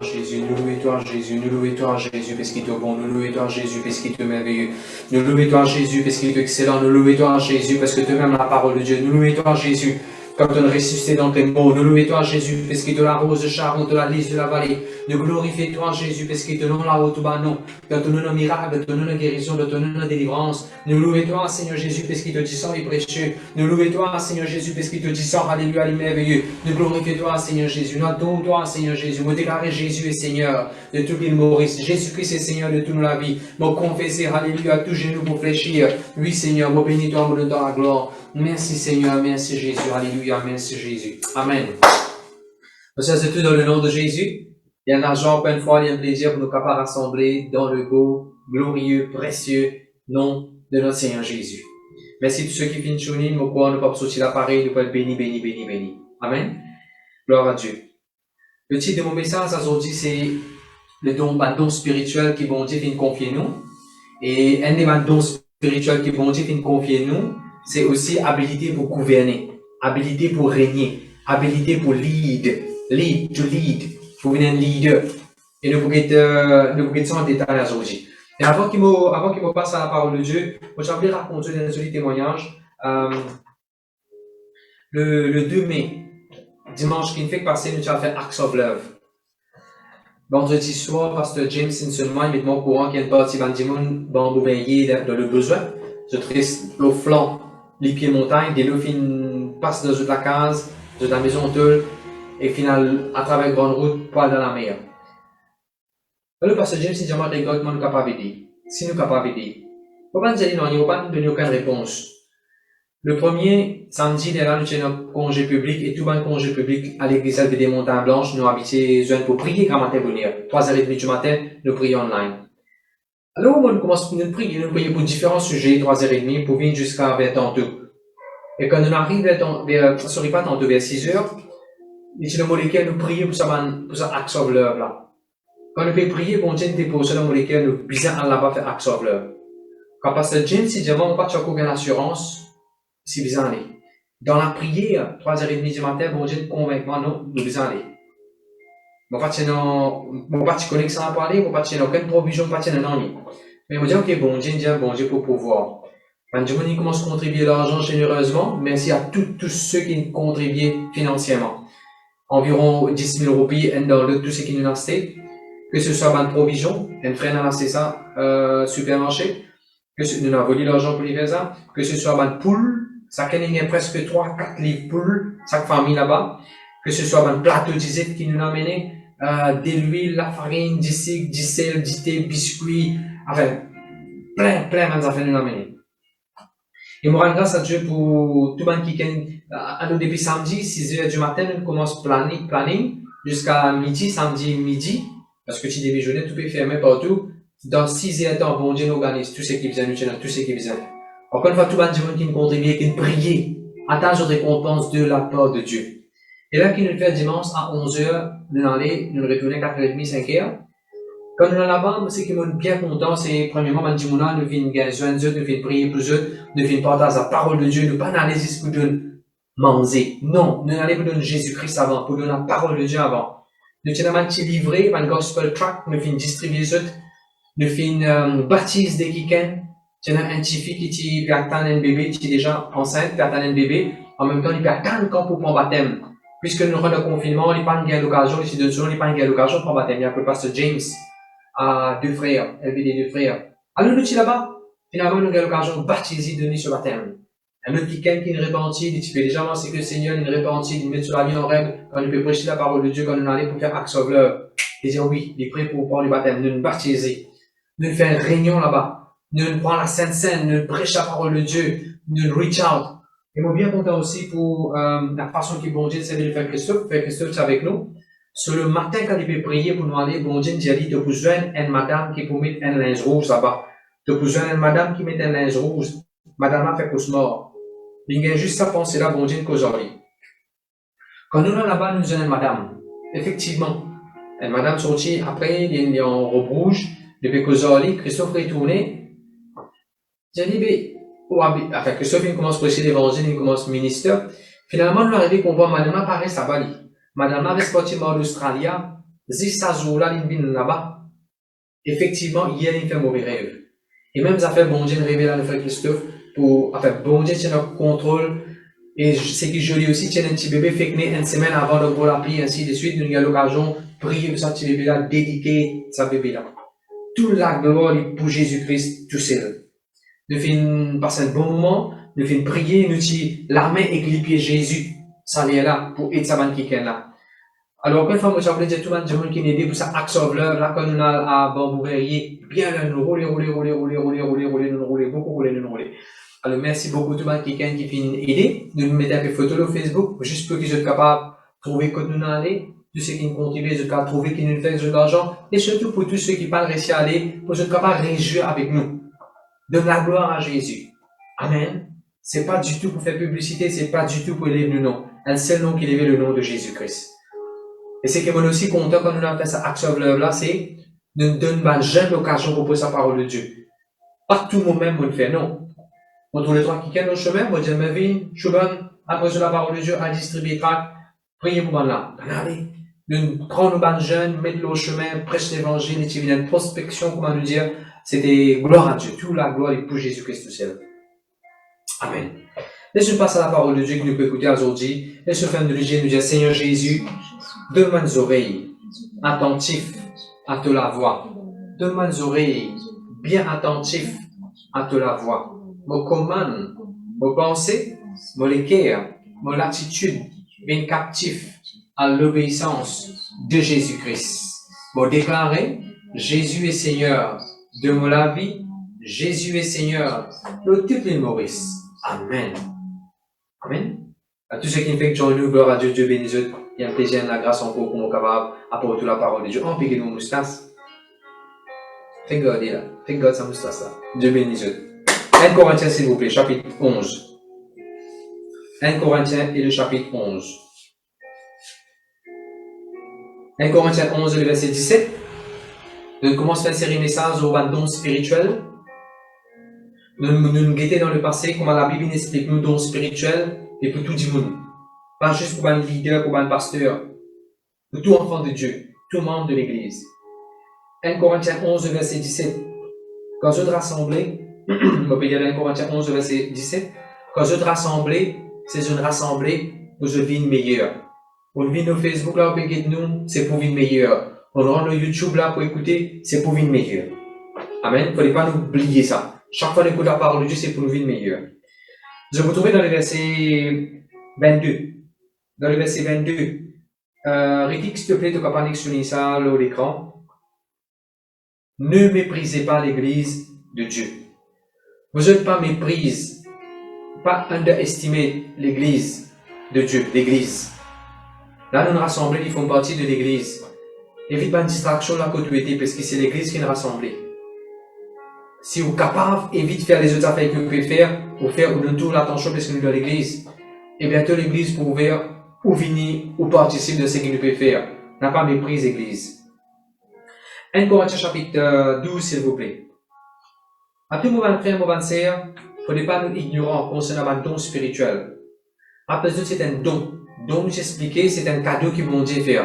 Jésus, nous louons toi Jésus, nous louons toi Jésus parce qu'il est bon, nous louons toi Jésus parce qu'il est merveilleux, nous louons toi Jésus parce qu'il est excellent, nous louons toi Jésus parce que tu aimes la parole de Dieu, nous louons toi Jésus comme tu as ressuscité dans tes mots, nous louons toi Jésus parce qu'il te la rose de Sharon, de la lys de la vallée, nous glorifions toi Jésus parce qu'il te donne la haute bas non, de ton nom miracle, de ton nom guérison, de ton nom délivrance, nous louons toi Seigneur Jésus parce qu'il te dit ça est précieux, nous louons toi Seigneur Jésus parce qu'il te dit ça, alléluia, il est merveilleux, nous glorifions toi Seigneur Jésus, nous adorons toi Seigneur Jésus, nous déclarons Jésus est Seigneur de tout l'île Maurice, Jésus-Christ est Seigneur de toute la vie, nous confesser, alléluia, tout genou pour fléchir, oui Seigneur, nous bénis toi, nous dans la gloire, merci Seigneur, merci Jésus, alléluia, merci Jésus, Amen. Nous sommes tous dans le nom de Jésus, il y a un argent, plein de fois, il y a un plaisir pour nous capables rassembler dans le beau, glorieux, précieux nom de notre Seigneur Jésus. Merci à tous ceux qui finissent chounin, nous pouvons nous pas sortir l'appareil, nous pouvons être bénis, bénis, bénis, bénis. Amen. Gloire à Dieu. Le titre de mon message aujourd'hui, c'est le don spirituel qui bon Dieu vient confier nous. Et un des dons spirituels qui bon Dieu vient confier nous, c'est aussi habilité pour gouverner, habilité pour régner, habilité pour lead, to lead, pour venir un leader. Et nous pouvons être ça en détail aujourd'hui. Et avant qu'il me passe à la parole de Dieu, je vais raconter un joli témoignage. Le 2 mai, dimanche qui ne fait que passer, nous avons fait Acts of Love. Vendredi soir, Pasteur James Sinson-Moi met mon courant qu'il y a une partie Bandimoun, Bambouveillé dans le besoin. Je tresse au flanc, les pieds montagnes, des lofines passent dans la case, de la maison Teul, et final, à travers grande route, pas dans la mer. Le Pasteur James Sinson-Moi regarde comment nous sommes capables d'aider. Si nous sommes capables d'aider. Pourquoi nous disons non, il n'y a pas donné aucune réponse. Le premier samedi, nous avons un congé public et tout le congé public à l'église des Montagnes Blanches. Nous habitons pour prier quand matin venir. 3h30 du matin, nous prions online. Alors, nous commençons à prier pour différents sujets, 3h30, pour venir jusqu'à vers tantôt. Et quand nous arrivons vers 6h, nous molécule, nous prions pour ça Acts of Love là. Quand nous pouvons prier, bon Dieu nous dépose la molécule, nous bisons à là-bas faire Acts of Love. Quand Pasteur James, si jamais on n'a pas aucune assurance, c'est bizarre aller. Dans la prière, 3h30 du matin, bon Dieu convainc moi, nous bizarre aller. Mon pas de connexion à parler, mon pas de aucune provision, pas de non. Mais on dit, ok, bon Dieu pour pouvoir. Quand Dieu commence à contribuer l'argent généreusement, merci à tous ceux qui contribuent financièrement. Environ 10 000 roupies dans tout ce qui nous a acheté. Que ce soit une provision, un frère n'a acheté ça, supermarché. Que nous avons volé l'argent pour les faire ça. Que ce soit une poule, ça gagne presque 3-4 livres poules, chaque famille là-bas. Que ce soit un plateau d'isette qui nous a amené, de l'huile, la farine, du sucre, du sel, du thé, biscuits, enfin, plein de affaires nous a amené. Et moi, grâce à Dieu pour tout le monde qui gagne, depuis samedi, 6h du matin, nous commençons planning, jusqu'à midi, samedi midi, parce que tu début journée, tout peut fermer partout. Dans 6 heures de temps, bon Dieu nous organise tout ce qui vient, tout ce qui vient. Encore une fois, tout le monde qui nous contribue, qui nous prie, attend une récompense de la part de Dieu. Et là, qui nous fait dimanche à 11h, nous retournons 4h30, 5h. Quand nous sommes là-bas, ce qui est bien content, c'est, premièrement, nous venons gagner nous venons prier pour eux, nous venons partager la parole de Dieu, nous ne pas aller juste pour nous manger. Non, nous allons pour donner Jésus-Christ avant, pour donner la parole de Dieu avant. Nous venons un petit livret, un gospel tract, nous venons distribuer eux, nous venons baptiser des week-ends. Tu as un petit fille qui peut attendre un bébé, qui est déjà enceinte, peut attendre un bébé, en même temps, il peut attendre quand pour prendre baptême. Puisque nous rentrons au confinement, il n'y a pas de l'occasion, ici de il n'y a pas de l'occasion pour baptême. Il y a que Pasteur James, à 2 frères, LVD 2 frères. Alors, nous sommes là-bas. Finalement, nous avons l'occasion de baptiser, de donner ce baptême. Un autre quelqu'un qui est repenti, tu peux déjà penser que le Seigneur est repenti, il met sur la vie en règle, quand il peut prêcher la parole de Dieu, quand on allait pour faire acte of love. Il dit oui, il est prêt pour prendre le baptême, nous nous baptiser, nous faire une réunion là-bas, nous prendre la Sainte Seine, nous prêcher la parole de Dieu, nous reach out. Et moi bien content aussi pour la façon qu'il bon Dieu de le faire Christophe c'est avec nous. Sur le matin, quand il peut prier pour nous aller, bon Dieu nous a dit de vous joindre une madame qui peut mettre un linge rouge là-bas. De vous joindre une madame qui met un linge rouge. Madame a fait cause mort. Il y a juste à penser là, bon Dieu, qu'aujourd'hui. Quand nous sommes là-bas, nous avons une madame. Effectivement. Une madame sortie, après, il y a en robe rouge. Depuis qu'aujourd'hui, Christophe est retourné. J'ai dit, enfin, Christophe, il commence à prêcher l'évangile, il commence à ministre. Finalement, nous arrivons qu'on voit madame apparaître là-bas. Madame a resté en Australie. 10 jours-là, il vient là-bas. Effectivement, hier, il fait un mauvais rêve. Et même, ça fait bon Dieu de révéler à le frère Christophe pour, enfin, bon Dieu tient notre contrôle. Et ce qui est joli aussi, tient un petit bébé fait que une semaine avant de voir la pluie, ainsi de suite, nous avons l'occasion de prier pour ce petit bébé-là, dédiquer ce bébé-là. Toute la gloire est pour Jésus-Christ tout seul. Nous faisons passer un bon moment, nous faisons prier, nous disons la main éclipée Jésus, ça est là, pour aider sa main qui est là. Alors, une fois, moi, j'aimerais dire tout le monde qui est aidé pour ça, axe of love, là, quand on a à Bambou-Verrier, bien là, nous rouler, beaucoup nous rouler. Alors, merci beaucoup tout le monde qui finit aider. Nous mettons un peu de photos sur Facebook, juste pour qu'ils soient capables de trouver que nous allons, tous ceux qui nous contribuent, ils soient trouver qui nous fait de l'argent, et surtout pour tous ceux qui parlent réussir à aller, pour qu'ils soient capables de réjouir avec nous. Donne la gloire à Jésus. Amen. C'est pas du tout pour faire publicité, c'est pas du tout pour élever le nom. Un seul nom qui élève le nom de Jésus-Christ. Et c'est que moi aussi content quand nous avons fait ça action of love là, c'est de nous donner une jeune occasion pour poser sa parole de Dieu. Pas tout nous-mêmes, on le fait, non. On trouve les trois qui quittent nos chemins, moi, je me viens, je suis bon, après sur la parole de Dieu, à distribuer tract, prier pour moi là. Allez, nous prenons nos bandes jeunes, mettre le chemin, prêcher l'évangile, et tu viens une prospection, comment nous dire, c'était gloire à Dieu, toute la gloire est pour Jésus-Christ au ciel. Amen. Laisse-nous passer à la parole de Dieu que nous pouvons écouter aujourd'hui. Laisse-nous faire de nous dire, Seigneur Jésus, donne-moi des oreilles attentives à te la voix. Donne-moi des oreilles bien attentives à te la voix. Mon commande, mon pensée, mon cœur, mon attitude, bien captif à l'obéissance de Jésus-Christ. Mon déclarer, Jésus est Seigneur de mon vie, Jésus est Seigneur de toutes les Maurice. Amen. Amen. À tous ceux qui me font joindre nous, gloire à Dieu, Dieu bénisse eux. Il y a un plaisir, la grâce encore pour nous capables d'apporter la parole de Dieu. On peut nos moustaches. Fais garder là. Fais garder sa moustache là. Dieu bénisse eux. 1 Corinthiens, s'il vous plaît, chapitre 11. 1 Corinthiens et le chapitre 11. 1 Corinthiens 11, le verset 17. Nous commençons à faire série message au dons spirituel. Nous guettons dans le passé comment la Bible explique nous dons spirituels et pour tout le monde. Pas juste pour un leader, pour un pasteur, pour tout enfant de Dieu, tout membre de l'Église. 1 Corinthiens 11, verset 17. Quand je te rassemblais, on peut dire 1 Corinthiens 11, verset 17. Quand je te rassemblais, c'est une rassemblée pour une vie meilleure. Pour une vie de Facebook là, on peut guetter nous, c'est pour une vie meilleure. On rend le YouTube là pour écouter, c'est pour une vie meilleure. Amen. Il ne fallait pas nous oublier ça. Chaque fois qu'on écoute la parole de Dieu, c'est pour une vie meilleure. Je vous trouve dans le verset 22. Dans le verset 22. Ritik, s'il te plaît, tu peux pas sur ça à l'écran. Ne méprisez pas l'église de Dieu. Vous n'êtes pas méprise, pas underestimer l'église de Dieu, l'église. Là, nous nous rassemblons, ils font partie de l'église. Évite pas une distraction là que tu étais, parce que c'est l'église qui nous rassemble. Si vous êtes capable, évite de faire les autres affaires que vous pouvez faire, pour faire ou de tout l'attention parce que nous sommes dans l'église. Et bientôt l'église pour ouvrir, ou venir, ou participer de ce que nous pouvons faire. N'a pas méprise l'église. 1 Corinthiens chapitre 12, s'il vous plaît. À tout moment, frère, moment, sœur, il ne faut pas nous ignorer concernant un don spirituel. Après tout, c'est un don. Don, nous expliquer, c'est un cadeau que bon Dieu fait.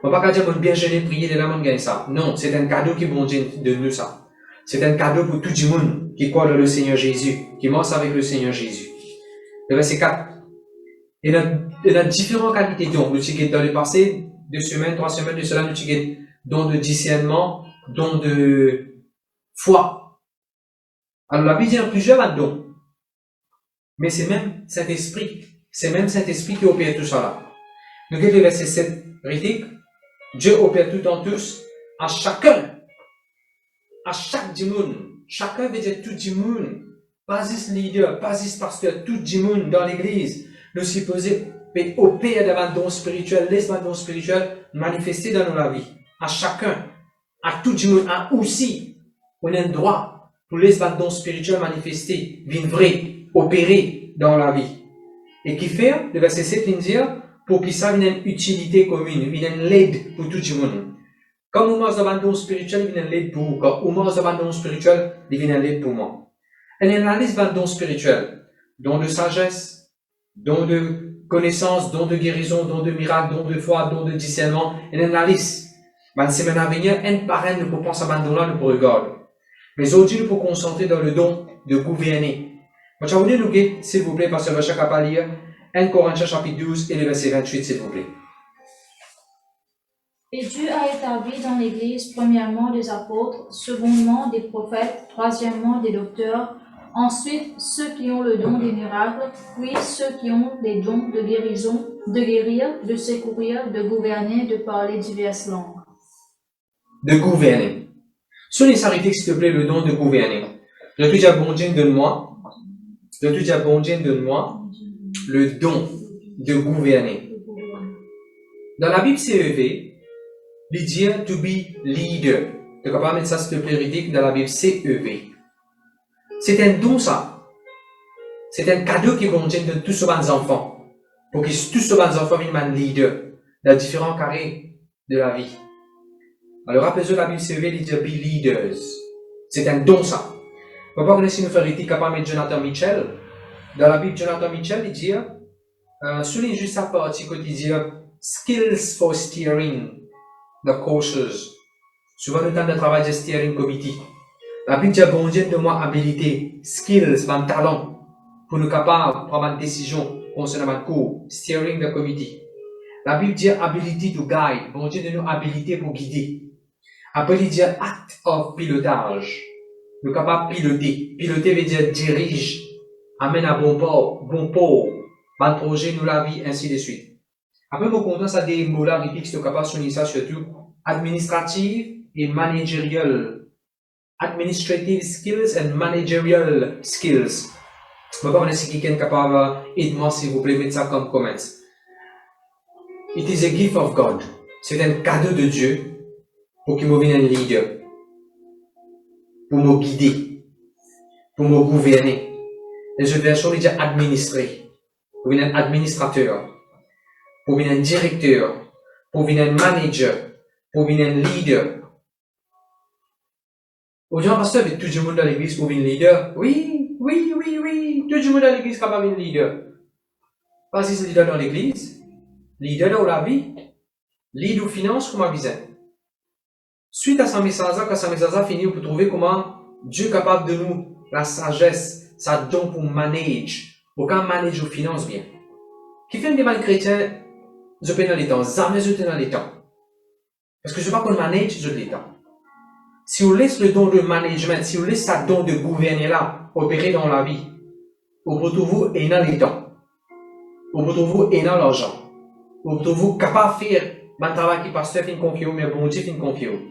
On ne va pas dire qu'on bien jeûner, prier, de la main, gagner ça. Non, c'est un cadeau que bon Dieu de nous ça. C'est un cadeau pour tout le monde qui croit dans le Seigneur Jésus, qui marche avec le Seigneur Jésus. Le verset 4. Il y a différentes qualités de dons. Nous avons dans le passé, 2 semaines, 3 semaines de cela, nous avons don de discernement, don de foi. Alors la Bible dit en plusieurs dons. Mais c'est même Saint-Esprit. C'est même Saint-Esprit qui opère tout ça là. Nous regardons le verset 7, critique. Dieu opère tout en tous, à chacun, à chaque monde. Chacun veut dire tout le monde. Pas juste leader, pas juste pasteur, tout le monde dans l'église. Nous supposons opérer devant don spirituel, les dons spirituels manifestés dans nos vies. À chacun, à tout le monde, à aussi, on a un droit pour les dons spirituels manifestés, vivre vrai, opérer dans la vie. Et qui fait, le verset 7 il dit, pour qu'il ça ait une utilité commune, une l'aide pour tout le monde. Quand nous avons un don spirituel, il y a une aide pour vous. Quand nous avons un don spirituel, il y a une aide pour moi. Et il y a une liste de dons spirituels, dons de sagesse, dons de connaissance, dons de guérison, dons de miracle, dons de foi, dons de discernement. Il y a une liste. La semaine à venir, un par un, nous pouvons penser à ce don-là, nous pouvons regarder. Mais aujourd'hui, nous pouvons concentrer dans le don de gouverner. Je vais vous dire, s'il vous plaît, Pasteur Bachak a pas lire 1 Corinthiens chapitre 12 et le verset 28, s'il vous plaît. Et Dieu a établi dans l'Église, premièrement des apôtres, secondement des prophètes, troisièmement des docteurs, ensuite ceux qui ont le don des miracles, puis ceux qui ont les dons de guérison, de guérir, de secourir, de gouverner, de parler diverses langues. De gouverner. Sur les s'arrêter, s'il te plaît, le don de gouverner. Je te dis à bon Dieu, donne-moi. Je te dis à bon Dieu, donne-moi le don de gouverner. Dans la Bible CEV, il dit to be leader. Tu ne peux pas mettre ça, s'il te plaît, ridicule, dans la Bible CEV. C'est un don, ça. C'est un cadeau qui bon Dieu donne tous aux enfants. Pour que tous ces enfants viennent un leader dans différents carrés de la vie. Alors, rappelez-vous, la Bible CEV, il dit be leaders. C'est un don, ça. On va pas connaître si nous faisons l'éthique capable de Jonathan Mitchell. Dans la Bible, Jonathan Mitchell, il dit, souligne juste sa partie quand il dit, skills for steering the courses. Souvent, le temps de travail de steering committee. La Bible dit, bon Dieu, de moi, habilité, skills, un talent, pour nous capables de prendre une décision concernant le cours, steering the committee. La Bible dit, ability to guide, bon Dieu, de nous habilité pour guider. Après, il dit, act of pilotage. Nous capables de piloter. Piloter veut dire dirige, amène à bon port, bon projet, nous la vie, ainsi de suite. Après, mon content, ça des mots là, répète, c'est capable de souligner ça surtout, administrative et managerial. Administrative skills and managerial skills. Je ne sais pas si quelqu'un est capable d'aider-moi, s'il vous plaît, mettre ça comme comment. It is a gift of God. C'est un cadeau de Dieu pour qu'il me vienne un leader. Pour me guider, pour me gouverner. Les autres versions, il dit administrer. Pour venir un administrateur, pour venir un directeur, pour venir un manager, pour venir un leader. Aujourd'hui, pasteur, avec tout le monde dans l'église pour venir un leader. Oui. Tout le monde dans l'église capable de venir leader. Pas si c'est leader dans l'église, leader dans la vie, leader aux finances, comme avisé. Suite à sa message, quand sa message finit, on peut trouver comment Dieu est capable de nous la sagesse, sa don pour manager, pour qu'on manage aux finances bien. Qui fait des mal chrétiens, je peux dans les temps, jamais je dans les temps. Parce que je ne veux pas qu'on manage, je les temps. Si on laisse le don de management, si on laisse sa don de gouverner là, opérer dans la vie, on retrouve et dans les temps. On retrouve et dans l'argent. On retrouve capable de faire un travail qui pasteur fin confié, mais bon Dieu fin confié.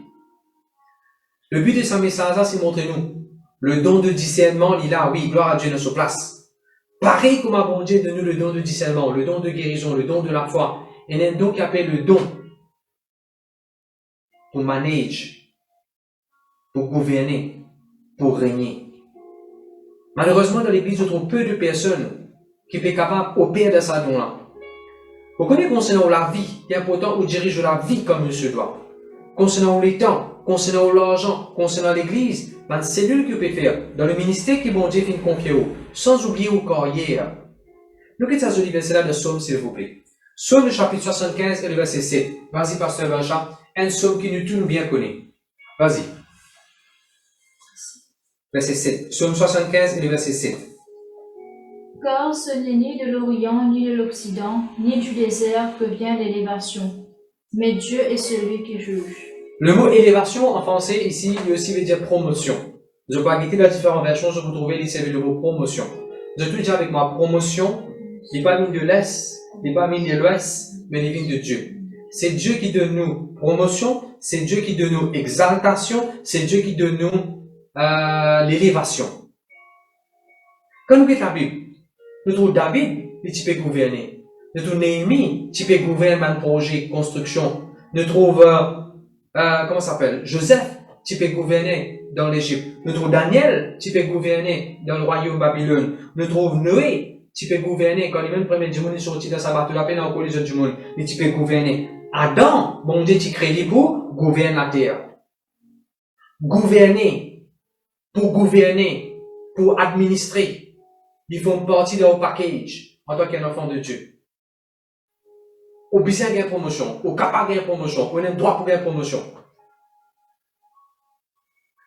Le but de ce message-là, c'est montrer nous le don de discernement, il a, oui, gloire à Dieu dans sa place. Pareil comme à bon Dieu de nous le don de discernement, le don de guérison, le don de la foi. Il y a un don qui appelle le don pour manager, pour gouverner, pour régner. Malheureusement, dans l'église, je trouve peu de personnes qui sont capables d'opérer dans ce don-là. Vous connaissez concernant la vie, il est important qu'on dirige la vie comme il se doit. Concernant les temps, concernant l'argent, concernant l'église, dans c'est lui qui peut faire, dans le ministère qui bon Dieu fait confier, sans oublier au carrière. Nous quittons ce verset-là de Psaume, s'il vous plaît. Psaume, le chapitre 75 et le verset 7. Vas-y, pasteur Benjamin, un psaume qui nous tous nous bien connaît. Vas-y. Verset 7. Psaume 75 et le verset 7. Car ce n'est ni de l'Orient, ni de l'Occident, ni du désert que vient l'élévation. Mais Dieu est celui qui juge. Le mot élévation en français ici, il aussi veut dire promotion. Je peux quitter les différentes versions, je vous trouver les le mot promotion. Je te dis avec ma promotion, il n'est pas mis de l'Est, il n'est pas mis de l'Ouest, mais il vient de Dieu. C'est Dieu qui donne nous promotion, c'est Dieu qui donne nous exaltation, c'est Dieu qui donne nous l'élévation. Quand nous regardons la Bible, nous trouvons David, il peut gouverner. Nous trouvons Néhémie, il peut gouverner un projet, construction. Nous trouvons, comment ça s'appelle, Joseph, tu peux gouverner dans l'Égypte. Nous trouvons Daniel, tu peux gouverner dans le royaume Babylone. Nous trouvons Noé, tu peux gouverner quand les mêmes premiers du monde sont sortis de sa bateau, la peine encore les autres du monde, mais tu peux gouverner. Adam, bon Dieu, tu crées les pour gouverner la terre. Gouverner, pour administrer, ils font partie de leur package en tant qu'un enfant de Dieu. Au besoin de promotion, au capable de promotion, on a le droit pour gagner promotion.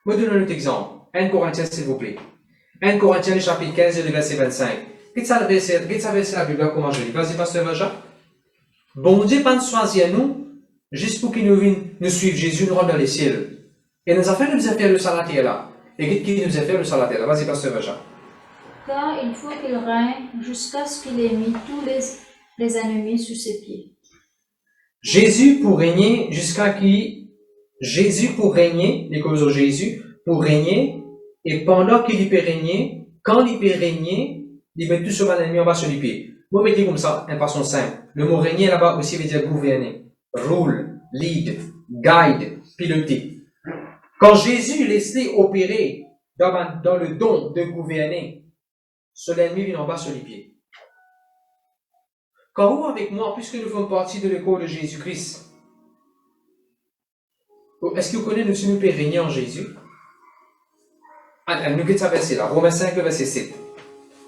Je vais donner un autre exemple. 1 Corinthiens, s'il vous plaît. 1 Corinthiens, chapitre 15, le verset 25. Qu'est-ce que ça la Bible, comment je lis? Vas-y, pasteur Vaja. Bon Dieu, pas nous choisir nous, juste pour qu'il nous suive Jésus, nous rentre dans les ciels. Et nous a fait nous faire le salaire là. Et qui nous a fait le salaire là? Vas-y, pasteur Vaja. Car il faut qu'il règne jusqu'à ce qu'il ait mis tous les ennemis sous ses pieds. Jésus pour régner jusqu'à qui? Jésus pour régner, les causes de Jésus, pour régner, et pendant qu'il peut régner, quand il peut régner, il met tout sur l'ennemi en bas sur les pieds. Moi, je vais dire comme ça, en façon simple. Le mot régner là-bas aussi veut dire gouverner. Rule, lead, guide, piloter. Quand Jésus laissait opérer dans le don de gouverner, sur l'ennemi vient en bas sur les pieds. Quand vous avec moi, puisque nous faisons partie de l'école de Jésus-Christ, est-ce que vous connaissez nous si nous pouvons régner en Jésus? Nous quittons ça verset là, Romains 5, le verset 7.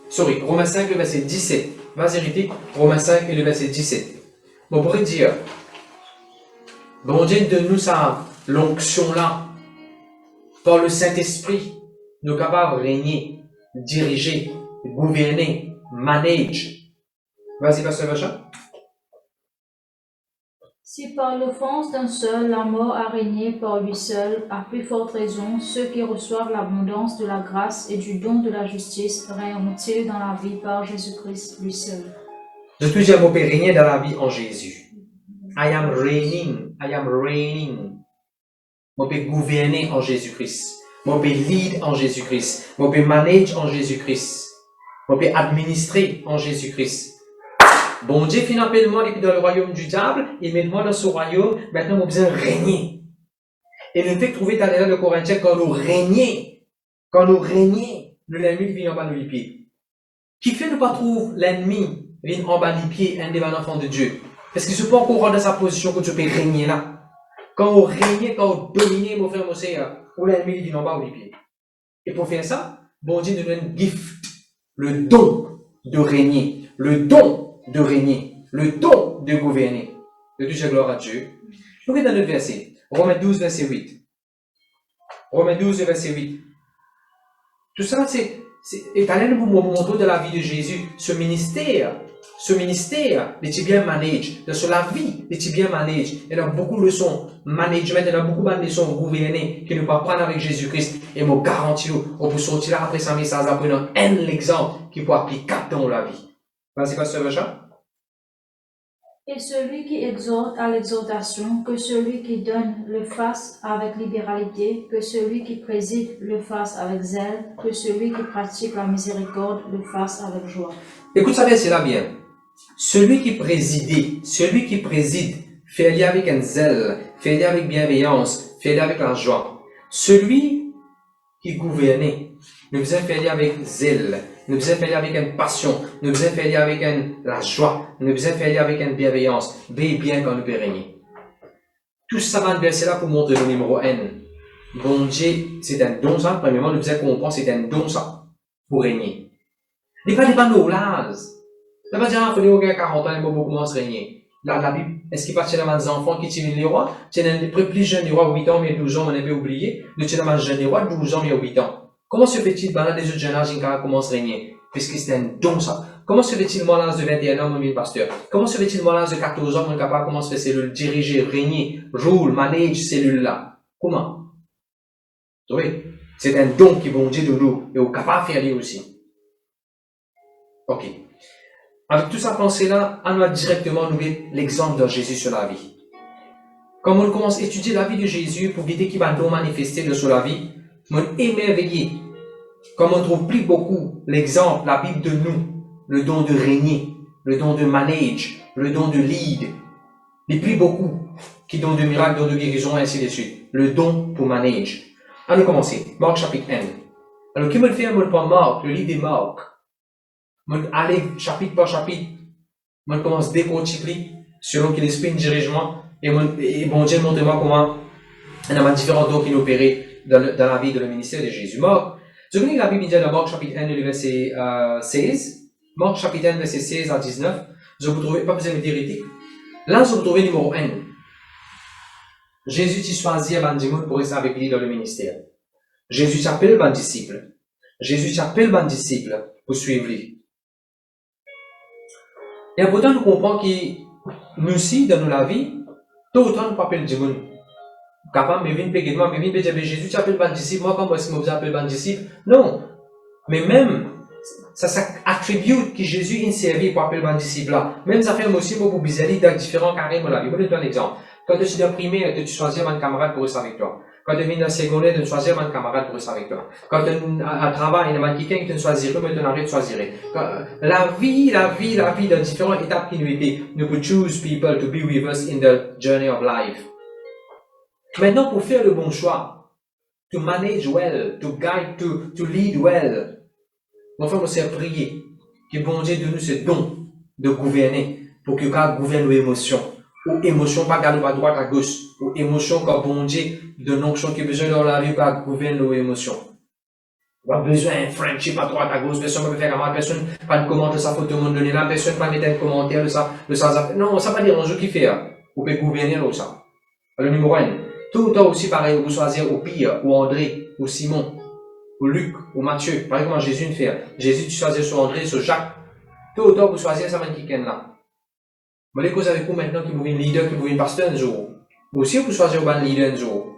Sorry, Romains 5, le verset 17. Vas-y, Ritik, Romains 5 et le verset 17. On pourrait dire, bon Dieu, donne-nous ça, l'onction là, par le Saint-Esprit, nous sommes capables de régner, diriger, gouverner, manager. Vas-y, pasteur Vacha. Si par l'offense d'un seul, la mort a régné par lui seul, à plus forte raison, ceux qui reçoivent l'abondance de la grâce et du don de la justice règneront-ils dans la vie par Jésus-Christ lui seul. Je te dis, je peux régner dans la vie en Jésus. I am reigning. Je peux gouverner en Jésus-Christ. Je peux lead en Jésus-Christ. Je peux manager en Jésus-Christ. Je peux administrer en Jésus-Christ. Bon Dieu finit appellement et puis dans le royaume du diable, il met moi dans ce royaume, maintenant on a besoin de régner. Et nous fait trouver dans l'élève de Corinthiens, quand nous régnons, l'ennemi vient en bas de les pieds. Qui fait ne pas trouver l'ennemi vient en bas des pieds, un des enfants de Dieu? Parce qu'il ne se peut encore rendre dans sa position que tu peux régner là. Quand on règne, quand on domine, mon frère, mon sœur, où l'ennemi vient en bas des pieds. Et pour faire ça, bon Dieu nous donne un gift, le don de régner, le don de régner, le don de gouverner. De toute gloire à Dieu. Je regarde dans notre verset. Romains 12, verset 8. Romains 12, verset 8. Tout ça, c'est étalé pour vous montrer de la vie de Jésus. Ce ministère, est bien managé. Sur la vie, est bien managé. Il y a beaucoup de leçons management, il y a beaucoup de leçons gouverner qui ne peuvent pas prendre avec Jésus-Christ. Et je garantis, on peut sortir là après 100 messages, après un exemple qui peut appliquer dans la vie. Vas-y, pasteur Vacha. Et celui qui exhorte à l'exhortation, que celui qui donne le fasse avec libéralité, que celui qui préside le fasse avec zèle, que celui qui pratique la miséricorde le fasse avec joie. Écoute ça bien, c'est là bien. Celui qui préside, fais-le avec un zèle, fais-le avec bienveillance, fais-le avec la joie. Celui qui gouverne, nous devons faire avec zèle, nous devons faire avec une passion, nous devons faire avec la joie, nous devons faire avec une bienveillance, bien quand nous peut régner. Tout ça va verser là pour montrer le numéro N. Bon Dieu, c'est un don ça, premièrement, nous devons comprendre c'est un don ça, pour régner. Il n'y a pas de nos l'âge. Ça va dire, il faut dire, 40 ans, il faut beaucoup moins régner. Là, la Bible, est-ce qu'il partit dans les enfants qui tirent les rois? C'est un plus jeune des rois, 8 ans, mais 12 ans, on avait oublié. Le tirent dans les jeunes des rois, 12 ans, mais 8 ans. Comment se fait-il, ben là, des autres jeunes âges, qui commencent à régner? Puisque c'est un don, ça. Comment se fait-il, moi, l'âge de 21 ans, mon mille pasteur? Comment se fait-il, moi, l'âge de 14 ans, mon capable, comment se fait cellule, diriger, régner, rule, manage, cellule là? Comment? Oui. C'est un don qui bon Dieu de nous et au capable de faire lui aussi. Ok. Avec tout ça pensée-là, on va directement nous mettre l'exemple de Jésus sur la vie. Quand on commence à étudier la vie de Jésus pour guider qui va nous manifester sur la vie, on est émerveillé. Comme on trouve plus beaucoup l'exemple, la Bible de nous, le don de régner, le don de manage, le don de lead, les plus beaucoup qui donnent de miracles, don de guérison et ainsi de suite. Le don pour manage. Allons commencer. Marc chapitre 1. Alors, qui me le fait, moi, pas Marc, le livre de Marc. Allez, chapitre par chapitre, on commence à décortiquer selon que l'esprit nous dirige moi et bon Dieu montre-moi comment on a différents dons qui nous opèrent dans la vie de le ministère de Jésus. Marc, je connais la Bible dit dans Marc chapitre 1, le verset 16. Marc chapitre 1, verset 16 à 19. Je vous trouvez pas besoin de dire. Là, je vous trouvez numéro 1. Jésus t'a choisi un bandit pour rester avec lui dans le ministère. Jésus t'appelle un disciple. Jésus t'appelle un disciple pour suivre lui. Et important nous comprendre que nous aussi, dans la vie, tout autant nous pas appeler du monde. Capable, mais viens payer moi, mais viens payer Jésus, tu appelles un disciple, moi, comment est-ce que vous appelez un disciple? Non. Mais même, ça attribue que Jésus est servi pour appeler un disciple là. Même ça fait aussi pour bizarre dans différents carrés de la vie. Je vais te donner un exemple. Quand tu es dans le primaire, tu choisis un camarade pour rester avec toi. Quand tu es dans le secondaire, tu choisis un camarade pour rester avec toi. Quand tu es à travail, il y a quelqu'un qui te choisirait, mais tu n'arrêtes de choisir. La vie, dans différentes étapes qui nous étaient, nous pouvons choose people to be with us in the journey of life. Maintenant, pour faire le bon choix, to manage well, to guide, to lead well, mon frère, c'est prier que bon Dieu donne nous ce don de gouverner pour que quand gouverne nos émotions, ou émotions pas garder à droite à gauche, ou émotions quand bon Dieu donne l'onction qui a besoin dans la vie pour gouverner nos émotions. On a besoin d'un friendship à droite à gauche, personne ne peut faire mal, personne pas de commentaire, ça faut tout le monde donner là, personne pas mettre un commentaire de ça, non, ça pas dire un jeu qui fait, vous pouvez gouverner là, ça. Le numéro 1. Tout le temps aussi pareil, vous choisir au pire, ou André, ou Simon, ou Luc, ou Matthieu. Par exemple, Jésus ne fait. Jésus, tu choisis sur André, sur Jacques. Tout le temps, vous choisissez ça, qui est là. Vous voulez causer avec vous maintenant qui vous voulez leader, qui vous voulez pasteur un jour. Vous aussi, vous choisissez un leader un jour.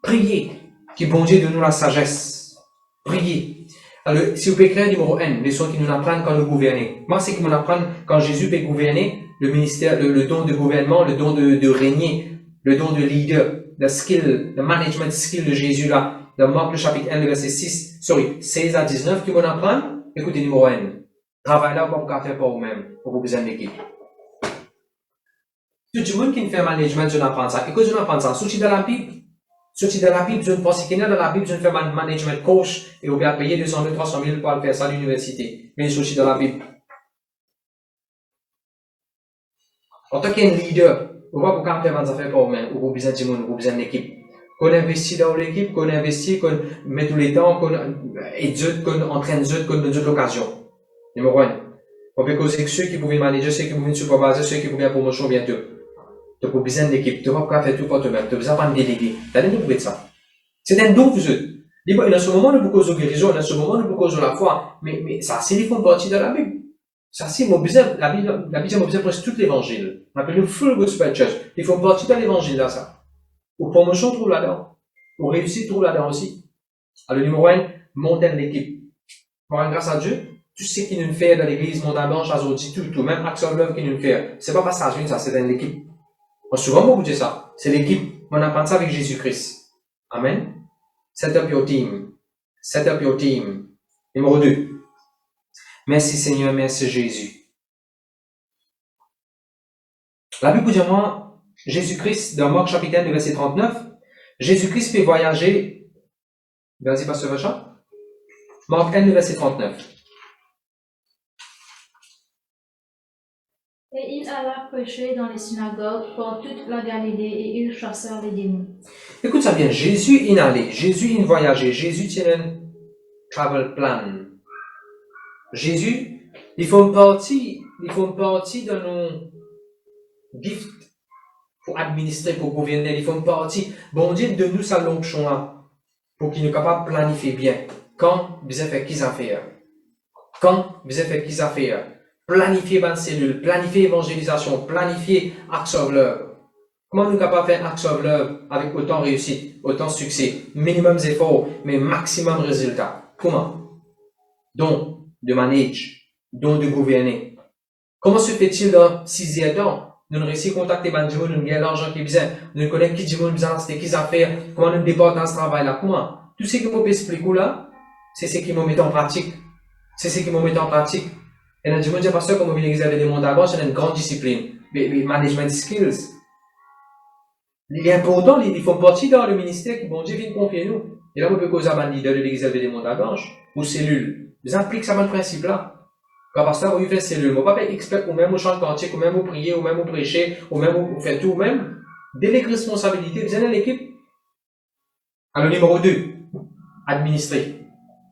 Priez, que bon Dieu donne nous la sagesse. Priez. Alors, si vous pouvez écrire numéro 1, les leçons qui nous apprennent quand nous gouvernons. Moi, c'est qu'ils nous apprennent quand Jésus peut gouverner, le ministère, le don de gouvernement, le don de régner, le don de leader. Le skill, le management skill de Jésus là, dans Marc le chapitre 1, le verset 16 à 19, qui vont apprendre, écoutez, numéro 1. Travail là, pour vous faire pour vous-même, pour vous besoin d'équipe. Tout le monde qui fait management, je n'apprends ça. Écoute, je n'apprends ça. Sorti dans la Bible, je ne pense qu'il y a dans la Bible, je ne fais pas management coach, et vous pouvez payer 200 000, 300 000 pour faire ça à l'université. Mais sorti dans la Bible. En tant qu'un leader, vous ne pouvez pas faire des affaires pour vous-même, ou vous besoin de monde, ou vous besoin d'équipe. Qu'on investit dans l'équipe, qu'on investit, qu'on met tous les temps, qu'on éduque, qu'on entraîne d'autres, qu'on donne l'occasion. Numéro 1. On peut causer que ceux qui pouvaient manager, ceux qui pouvaient superviser, ceux qui pouvaient promotion bientôt. Tu n'as pas besoin d'équipe, tu n'as pas faire tout pour toi-même, tu n'as besoin de déléguer. Tu as besoin de ça. C'est un don vous êtes. Il y a ce moment, nous cause de guérison, il y a ce moment, nous cause de la foi, mais ça, c'est les fonds partie de la Bible. Ça, c'est mon besoin, la Bible m'a besoin presque tout l'évangile. On appelle le full gospel church. Il faut partie de l'évangile là, ça. Ou promotion, trouve là-dedans. Ou réussite, trouve là-dedans aussi. Alors, le numéro 1, monter l'équipe. Pour grâce à Dieu, tout ce qu'il nous fait dans l'église, montagne blanche, azoti, tout, même Action of Love qu'il nous fait. C'est pas passage, ça, c'est dans l'équipe. On souvent beaucoup dit ça. C'est l'équipe. On apprend ça avec Jésus-Christ. Amen. Set up your team. Set up your team. Numéro 2. Merci Seigneur, merci Jésus. La Bible dit moi, Jésus-Christ, dans Marc chapitre 1, verset 39, Jésus-Christ fait voyager, vas-y, pasteur Richard. Marc 1, verset 39. Et il alla prêcher dans les synagogues pour toute la Galilée et il chassa les démons. Écoute ça bien, Jésus est allé, Jésus est voyagé, Jésus tient un travel plan. Jésus, ils font partie de nos gifts pour administrer, pour gouverner, ils font partie. Bon Dieu, de nous, ça l'onction là, pour qu'il nous capable de planifier bien. Quand vous avez fait qu'ils affaires. Quand vous avez fait qu'ils affaires. Planifier bonne cellule, planifier évangélisation, planifier Acts of Love. Comment nous sommes capables de faire un axe of love avec autant de réussite, autant de succès, minimum efforts, mais maximum résultat? Comment? Donc, de manage, donc de gouverner. Comment se fait-il dans 6e temps? Nous réussissons à contacter les gens, nous gagnons l'argent qui est besoin, nous connaissons qui gens besoin, c'est qui affaires, comment nous déportons dans ce travail-là, comment? Tout ce qui m'ont expliqué là, c'est ce qui m'ont mis en pratique. C'est ce qui m'ont mis en pratique. Et là, je me dis, pasteur, comme vous venez de des mondes avant, c'est une grande discipline. Mais management skills. Il est important, ils font partie dans le ministère qui, bon Dieu, vient confier nous. Et là, on peut causer un leader de l'église des mondes à blanche, ou cellule. Ils appliquent ça dans le principe là. Quand pasteur, vous faites cellule, on va pas être expert, ou même au chant de cantique, ou même au prier, ou même au prêcher, ou même au faire tout, ou même. Délègue responsabilité, vous êtes dans l'équipe. Alors, numéro 2, administrer.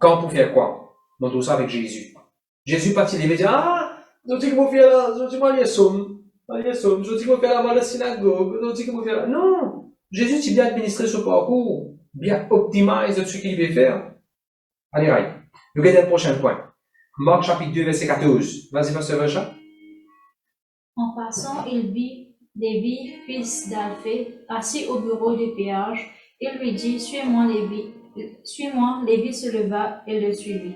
Quand pour faire quoi? Montre ça avec Jésus. Jésus partit, il va dire, ah, je dis que vous faites là, je dis moi, il y a somme. Je dis que vous faites là, dans la synagogue, je dis que vous faites là. Non! Jésus, tu bien administrer ce parcours, bien optimiser ce qu'il veut faire. Allez, right. Nous regardons le prochain point. Marc chapitre 2, verset 14. Vas-y, pasteur Richard. En passant, il vit Lévi, fils d'Alphée, assis au bureau du péage. Il lui dit, suis-moi, Lévi. Suis-moi. Lévi se leva et le suivit.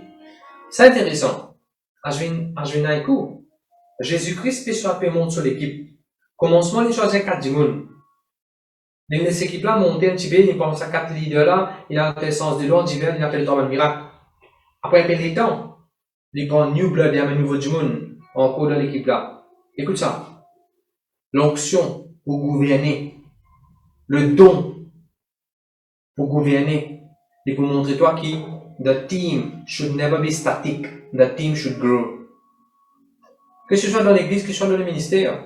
C'est intéressant. Je viens d'un coup. Jésus-Christ fait sur la monte sur l'équipe. Commencement, il choisit 4 dimones. Il laisse l'équipe là monter un petit peu, il pense à 4 leaders là, il a fait le sens de l'ordre divers, il a fait le temps de miracle. Après un peu de temps, il prend New Blood, il y a un nouveau dimon en cours de l'équipe là. Écoute ça. L'onction pour gouverner. Le don pour gouverner. Et pour montrer toi qui, the team should never be static. The team should grow. Que ce soit dans l'église, que ce soit dans le ministère.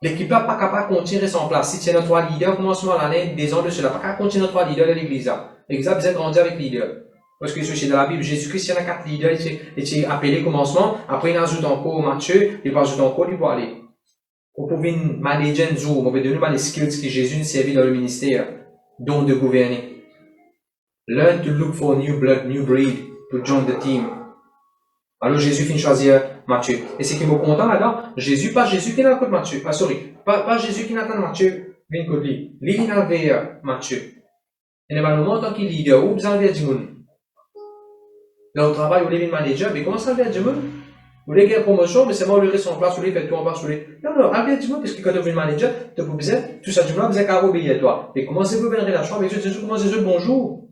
L'équipe n'a pas capable de continuer son place. Si tu es notre 3 leaders, commencement à l'année, des ans de cela, pas capable de continuer notre 3 leaders de l'église là. L'église a besoin de grandir avec leaders. Parce que c'est dans la Bible, Jésus-Christ, il y en a 4 leaders, il est appelé commencement, après il ajoute encore Matthieu, il va ajouter encore, il va aller. Vous pouvez manager un jour, vous pouvez donner les skills que Jésus nous servit dans le ministère, dont de gouverner. Learn to look for new blood, new breed, to join the team. Alors Jésus finit choisir Matthieu. Et c'est qui me content là-dedans, Jésus, pas Jésus qui n'a pas de Matthieu. Ah, sorry. Pas Jésus qui n'a pas de Matthieu, vient de lui. Lui, il n'a pas Matthieu. Et le moment, en tant que leader, où vous avez du monde? Dans le travail, vous avez un manager, mais comment ça vient du monde? Vous voulez gagner une promotion, mais c'est moi, vous voulez son place, vous voulez faire tout en place, vous voulez. Non, non, avez du monde, parce que quand vous êtes manager, tu vous besoin, tout ça, du monde, vous avez qu'à obéir à toi. Mais comment c'est vous une relation avec Jésus? Comment c'est bonjour?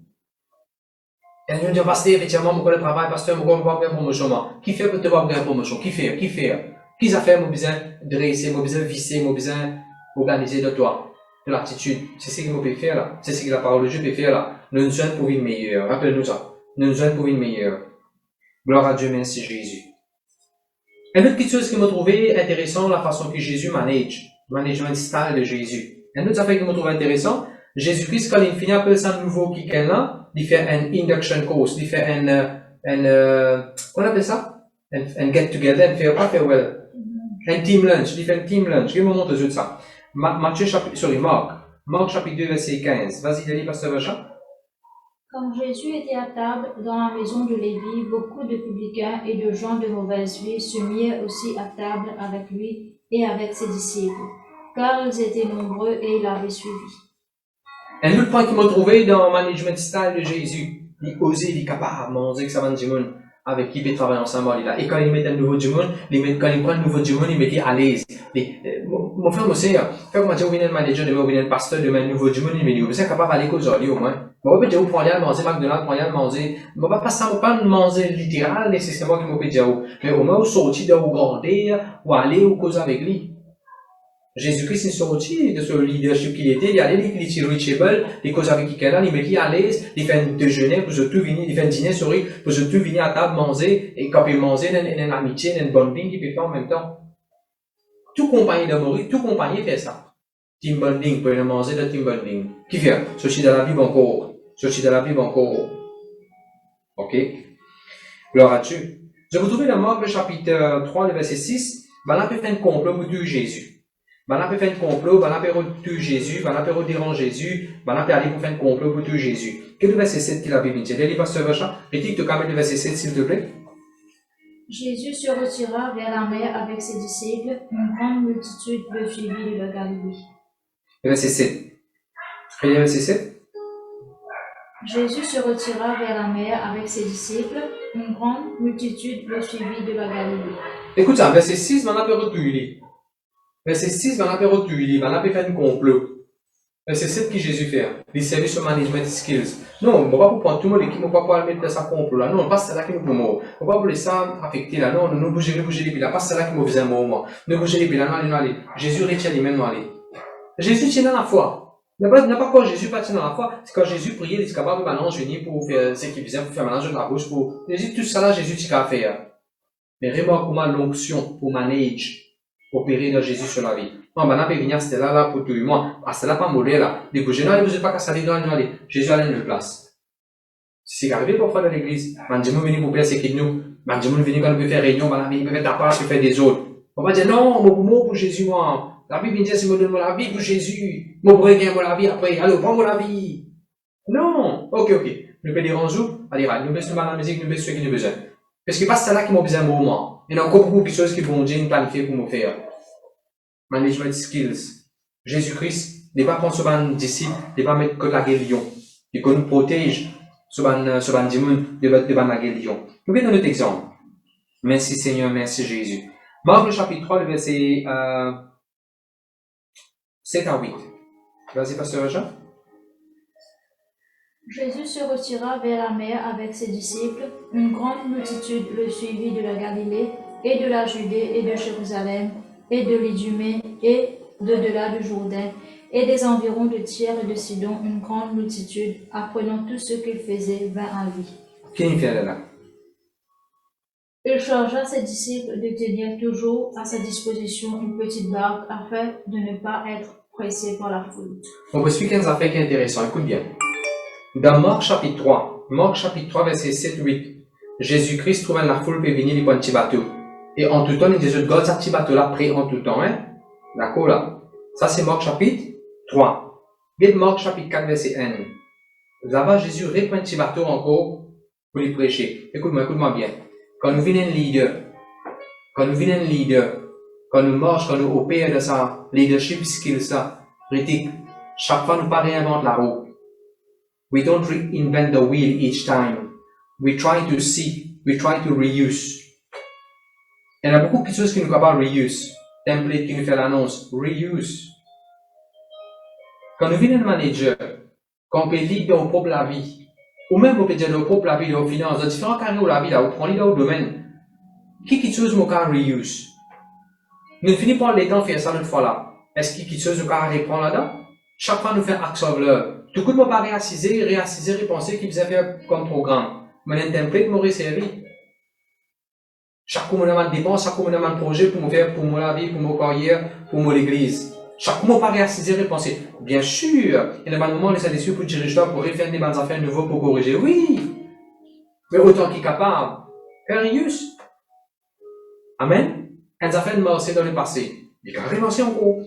Et nous disons, pasteur, effectivement, mon collègue travail, pasteur, mon collègue va faire une promotion. Qui fait pour te voir faire une promotion? Qui fait? Qui a fait, mon besoin de dresser, mon besoin de visser, mon besoin d'organiser de toi? De l'attitude. C'est ce que nous pouvons faire là. C'est ce que la parole de Dieu peut faire là. Nous nous sommes pour une meilleure. Rappelle-nous ça. Nous nous sommes pour une meilleure. Gloire à Dieu, merci Jésus. Une autre petite chose qui m'a trouvé intéressant, la façon que Jésus management style de Jésus. Une autre affaire qui m'a trouvé intéressant, Jésus-Christ, quand il finit un peu ça nouveau qui est là, il fait un induction course, il fait qu'on appelle ça? Un get together, un farewell. Un team lunch, il fait un team lunch. Je vais vous montrer tout ça. Marc chapitre 2, verset 15. Vas-y, lis, pasteur Vachan. Quand Jésus était à table dans la maison de Lévi, beaucoup de publicains et de gens de mauvaise vie se mirent aussi à table avec lui et avec ses disciples, car ils étaient nombreux et il l'avait suivi. Un autre point qui m'a trouvé dans le management style de Jésus, il osait, il est capable de manger que ça va du monde avec qui il travaille ensemble là. Et quand il met un nouveau du monde, quand il prend un nouveau du monde, il met dit à l'aise. Mon frère, moi aussi, quand on m'a dit, on vient un manager, on vient un pasteur, de un nouveau du monde, il me dit, vous êtes capable d'aller aujourd'hui au moins. Bon, peut-être vous prenez à manger McDonald's, prenez à manger, bon, pas ça, pas manger littéral, nécessairement qu'il m'a dit, mais au moins, vous sortir de vous grandir, ou aller ou causer avec lui. Jésus-Christ est sorti de ce leadership qu'il était, il allait, il était reachable, il cause avec quelqu'un, il met lui à l'aise, il fait un déjeuner, pour se tout venir, il fait un dîner, sorry, pour se tout venir à table manger, et quand il mange, il y a une amitié, il y a une bonding qu'il peut faire en même temps. Tout compagnie d'amour, tout compagnie fait ça. Team bonding, pour manger de team bonding. Qui fait? Ceci dans la Bible encore. Ok? Gloire à Dieu. Je vous trouve dans Marc, le chapitre 3, le verset 6, là, on peut faire un complot pour tuer Jésus. On peut faire un complot, on peut tuer Jésus, on peut déranger Jésus, on peut aller pour faire un complot pour tuer Jésus. Quel est le verset 7 qui la Bible dit? Allez, pasteur Vachan, répète le verset 7, s'il te plaît. Jésus se retira vers la mer avec ses disciples. Une grande multitude le suivit de la Galilée. Verset 7. Regardez verset 7. Jésus se retira vers la mer avec ses disciples. Une grande multitude le suivit de la Galilée. Écoute ça, verset 6, on a pu reculer. Verset 6, on a pu reculer, on a pu faire un complot. Verset 7 qui Jésus fait. Les services de management skills. Non, on ne va pas prendre tout le monde l'équipe, on ne va pas mettre dans sa complot là. Non, pas celle-là qui nous promeut. On ne va pas laisser ça affecter là. Non, nous bouger les pieds là. Pas celle-là qui nous faisait un moment. Nous bouger les pieds là. Non, allez. Jésus retient les mains, non, allez. Jésus tient dans la foi. N'a pas quoi Jésus pas tient dans la foi. C'est quand Jésus priait, il est capable de balancer venir pour faire ce qu'il faisait, pour faire mélange de la bouche, pour. Jésus, tout ça là, Jésus, tu qu'à faire. Mais remarque comment l'onction pour manage, opérer dans Jésus sur la vie. Non, ben, là, venir, c'était là, pour tout le monde. Ah, c'était là, pas mourir, là. Les bouger, non, vous n'êtes pas qu'à salir, non, allez. Jésus allait une place. C'est arrivé parfois dans l'église. Mandimou venu pour placer qui nous. Mandimou venu quand nous peut faire réunion, ben, il peut faire ta part, il peut faire des autres. On va dire, non, mon mot pour Jésus, moi. La Bible dit, c'est moi donne la vie pour Jésus. Mon pourrait gagner la vie après. Allez, prends-moi la vie. Non. Ok. Nous peut dire en jour, allez, nous baissons la musique, nous baissons ce qui nous besoin. Parce que pas ça là qui m'a besoin de moment. Il y a encore beaucoup de choses qui vont dire, planifier pour me faire. Management skills. Jésus-Christ n'est pas prendre ce ban disciple, n'est pas mettre que la guérison. Il nous protège, ce ban dimoun, de la guérison. Nous venons notre exemple. Merci Seigneur, merci Jésus. Marc le chapitre 3, le verset 7 à 8. Vas-y, pasteur Jean. Jésus se retira vers la mer avec ses disciples. Une grande multitude le suivit de la Galilée, et de la Judée, et de Jérusalem, et de l'Idumée, et de delà du Jourdain, et des environs de Tyr et de Sidon. Une grande multitude, apprenant tout ce qu'il faisait, vint à lui. Qui fait là? Il chargea ses disciples de tenir toujours à sa disposition une petite barque afin de ne pas être pressés par la foule. On peut expliquer un affaire qui est intéressant. Écoute bien. Dans Marc chapitre 3, verset 7-8, Jésus-Christ trouve la foule pour venir pour un petit bateau. Et en tout temps, il dit, je garde ce petit bateau-là prêt en tout temps. Hein? D'accord là? Ça, c'est Marc chapitre 3. Et Marc chapitre 4, verset 1. Là-bas, Jésus répond un petit bateau encore pour les prêcher. Écoute-moi bien. Quand nous venons un leader, quand nous marchons, quand nous opérons de ça, leadership skills, ça, critique, chaque fois nous pas réinventer la roue. We don't reinvent the wheel each time. We try to see, we try to reuse. Il y a beaucoup de choses qui nous capables de reuse. Template qui nous fait l'annonce, reuse. Quand nous venons de manager, quand on peut lead dans propre la vie, ou même on peut dire dans propre la vie, dans les finances, dans différents carrières de la vie, là, on prend dans le domaine, qui chose nous can reuse? Nous finissons par les temps faire ça une fois là. Est-ce qu'il y a quelque chose nous can reprendre là-dedans? Chaque fois nous fait action of love. Tout le monde pas réassiser, repenser qu'il faisait faire comme programme. Mais un template m'aurait servi. Chaque fois, on a une dépense, chaque fois, on a un projet pour me faire, pour moi la vie, pour ma carrière, pour moi l'église. Chaque fois, pas réassiser, repenser. Bien sûr, il y a un moment, les satisfaits pour diriger, pour refaire des bonnes affaires nouveaux, pour corriger. Oui! Mais autant qu'il est capable. Férius. Amen? Les affaires de marcher dans le passé. Il y a carrément aussi en gros.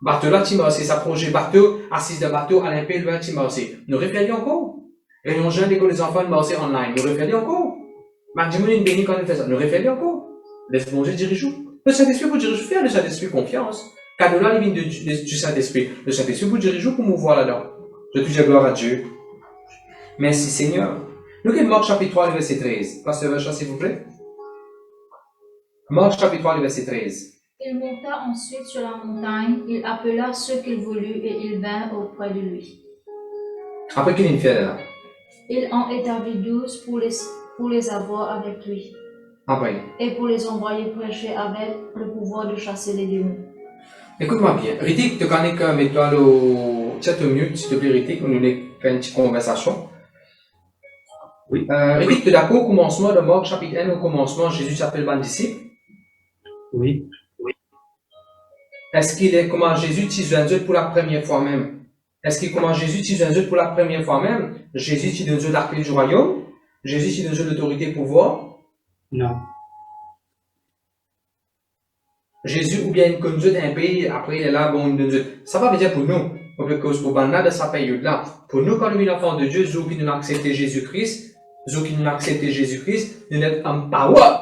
Bateau là, tu marches, ça projet bateau, assise de bateau, à l'impé, le tu marches. Nous réfléchissons encore. Réunion jeune d'école des enfants, marcher online. Nous réfléchissons encore. Maximum une bénie quand on fait ça. Nous réfléchissons encore. Laisse-moi diriger. Le Saint-Esprit pour diriger, faire le Saint-Esprit confiance. Cadeau là, il vient du Saint-Esprit. Le Saint-Esprit pour diriger, pour mouvoir là-dedans. Je te dis gloire à Dieu. Merci Seigneur. Nous avons Marc chapitre 3, verset 13. Pasteur Vacha, s'il vous plaît. Marc chapitre 3, verset 13. Il monta ensuite sur la montagne, il appela ceux qu'il voulut et ils vinrent auprès de lui. Après qu'il ait fait là. Il en établit 12 pour les avoir avec lui. Après. Et pour les envoyer prêcher avec le pouvoir de chasser les démons. Écoute-moi bien. Ritik, tu connais que mets-toi le chat au mute, s'il te plaît, Ritik, on nous fait une petite conversation. Oui. Ritik, tu es d'accord au commencement de Marc chapitre 1, au commencement, Jésus s'appelle ban disciple? Oui. Est-ce qu'il est comment Jésus utilise un Dieu pour la première fois même? Est-ce que comment Jésus utilise un Dieu pour la première fois même? Jésus utilise un Dieu de la clé du royaume? Jésus utilise un Dieu d'autorité et pouvoir? Non. Jésus ou bien une conduite d'un pays, après il est là, bon, une Dieu. Ça va dire pour nous. Parce que pour Banda de sa période-là, pour nous, quand nous sommes enfants de Dieu, ceux qui nous ont accepté Jésus-Christ, nous sommes accepté Jésus-Christ, nous sommes en power.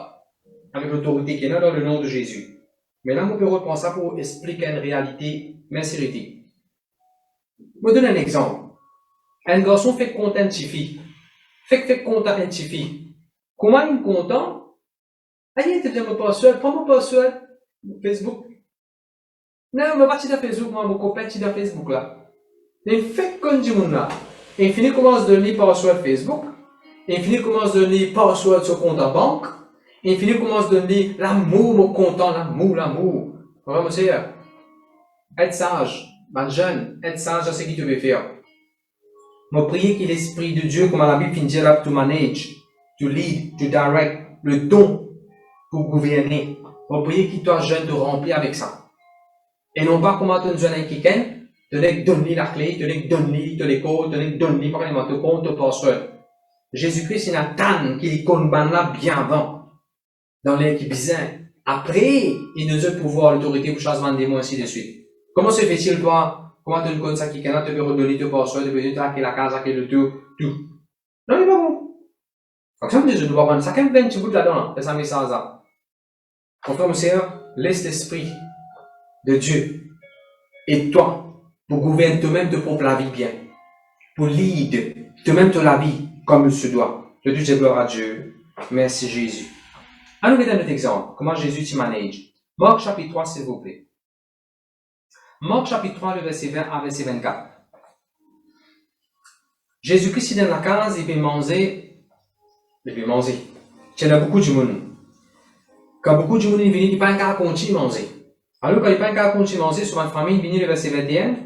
avec l'autorité qu'il a dans le nom de Jésus. Maintenant, on peut reprendre ça pour expliquer une réalité, mais sérénité. Je vais donner un exemple. Un garçon fait content une fille. Fait content une fille. Comment il est content? Allez, tu viens me password, prends mon password. Facebook. Non, je vais partir de Facebook, moi, mon copain, tu de Facebook là. Il fait comme du monde là. Il finit commence de donner password Facebook. Il finit commence de donner password sur compte en banque. Il finit commence de donner l'amour, mon content, l'amour. Vraiment, monsieur, être sage, ma jeune, être sage à ce qu'il te veut faire. Je prie que l'Esprit de Dieu, comme la Bible finit là, to manage, to lead, to direct, le don pour gouverner. Je prie qu'il soit jeune de remplir avec ça. Et non pas comment tu nous donnes un quelqu'un, te donner la clé, te donner les codes, te donner par exemple ton compte, ton password. Jésus-Christ, il a tant qu'il connaît là bien avant. Dans l'équipe bizarre. Après, il nous a le pouvoir, l'autorité pour changement de démons, ainsi de suite. Comment se fait-il, toi? Comment tu ne connais ça qui canard, tu peux redonner ton password, tu peux dire la case, le tout. Non, il est pas bon. Donc, ça me dit, je dois prendre ça, quand même, tu goûtes là-dedans, de ça, mais ça, ça. Mon frère, mon sœur, laisse l'esprit de Dieu et toi, pour gouverner toi-même te propre la vie bien. Pour lead toi-même la vie comme il se doit. Je dis gloire à Dieu. Merci Jésus. Allons regarder notre exemple. Comment Jésus te manage. Marc chapitre 3, s'il vous plaît. Marc chapitre 3, le verset 20 à verset 24. Jésus-Christ, il est dans la case, il veut manger. Il veut manger. Il y a beaucoup de monde. Quand beaucoup de monde vient, il ne peut pas continuer à manger. Alors, quand il ne peut pas continuer à manger, souvent la famille vient le verset 21.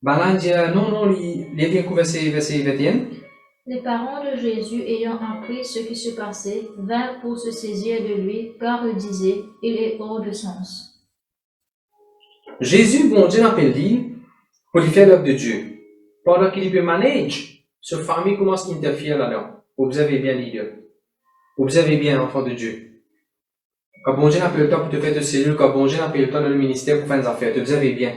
Ben là, il dit non, il vient au verset 21. Les parents de Jésus, ayant appris ce qui se passait, vinrent pour se saisir de lui, car ils disaient, il est hors de sens. Jésus, bon Dieu, l'appelle lui pour lui faire l'œuvre de Dieu. Pendant qu'il peut manager, cette famille commence à interférer là-dedans. Observez bien leader. Observez bien enfant de Dieu. Quand bon Dieu n'a pas le temps pour te faire de cellules, quand bon Dieu n'a pas le temps dans le ministère pour faire des affaires, observez bien.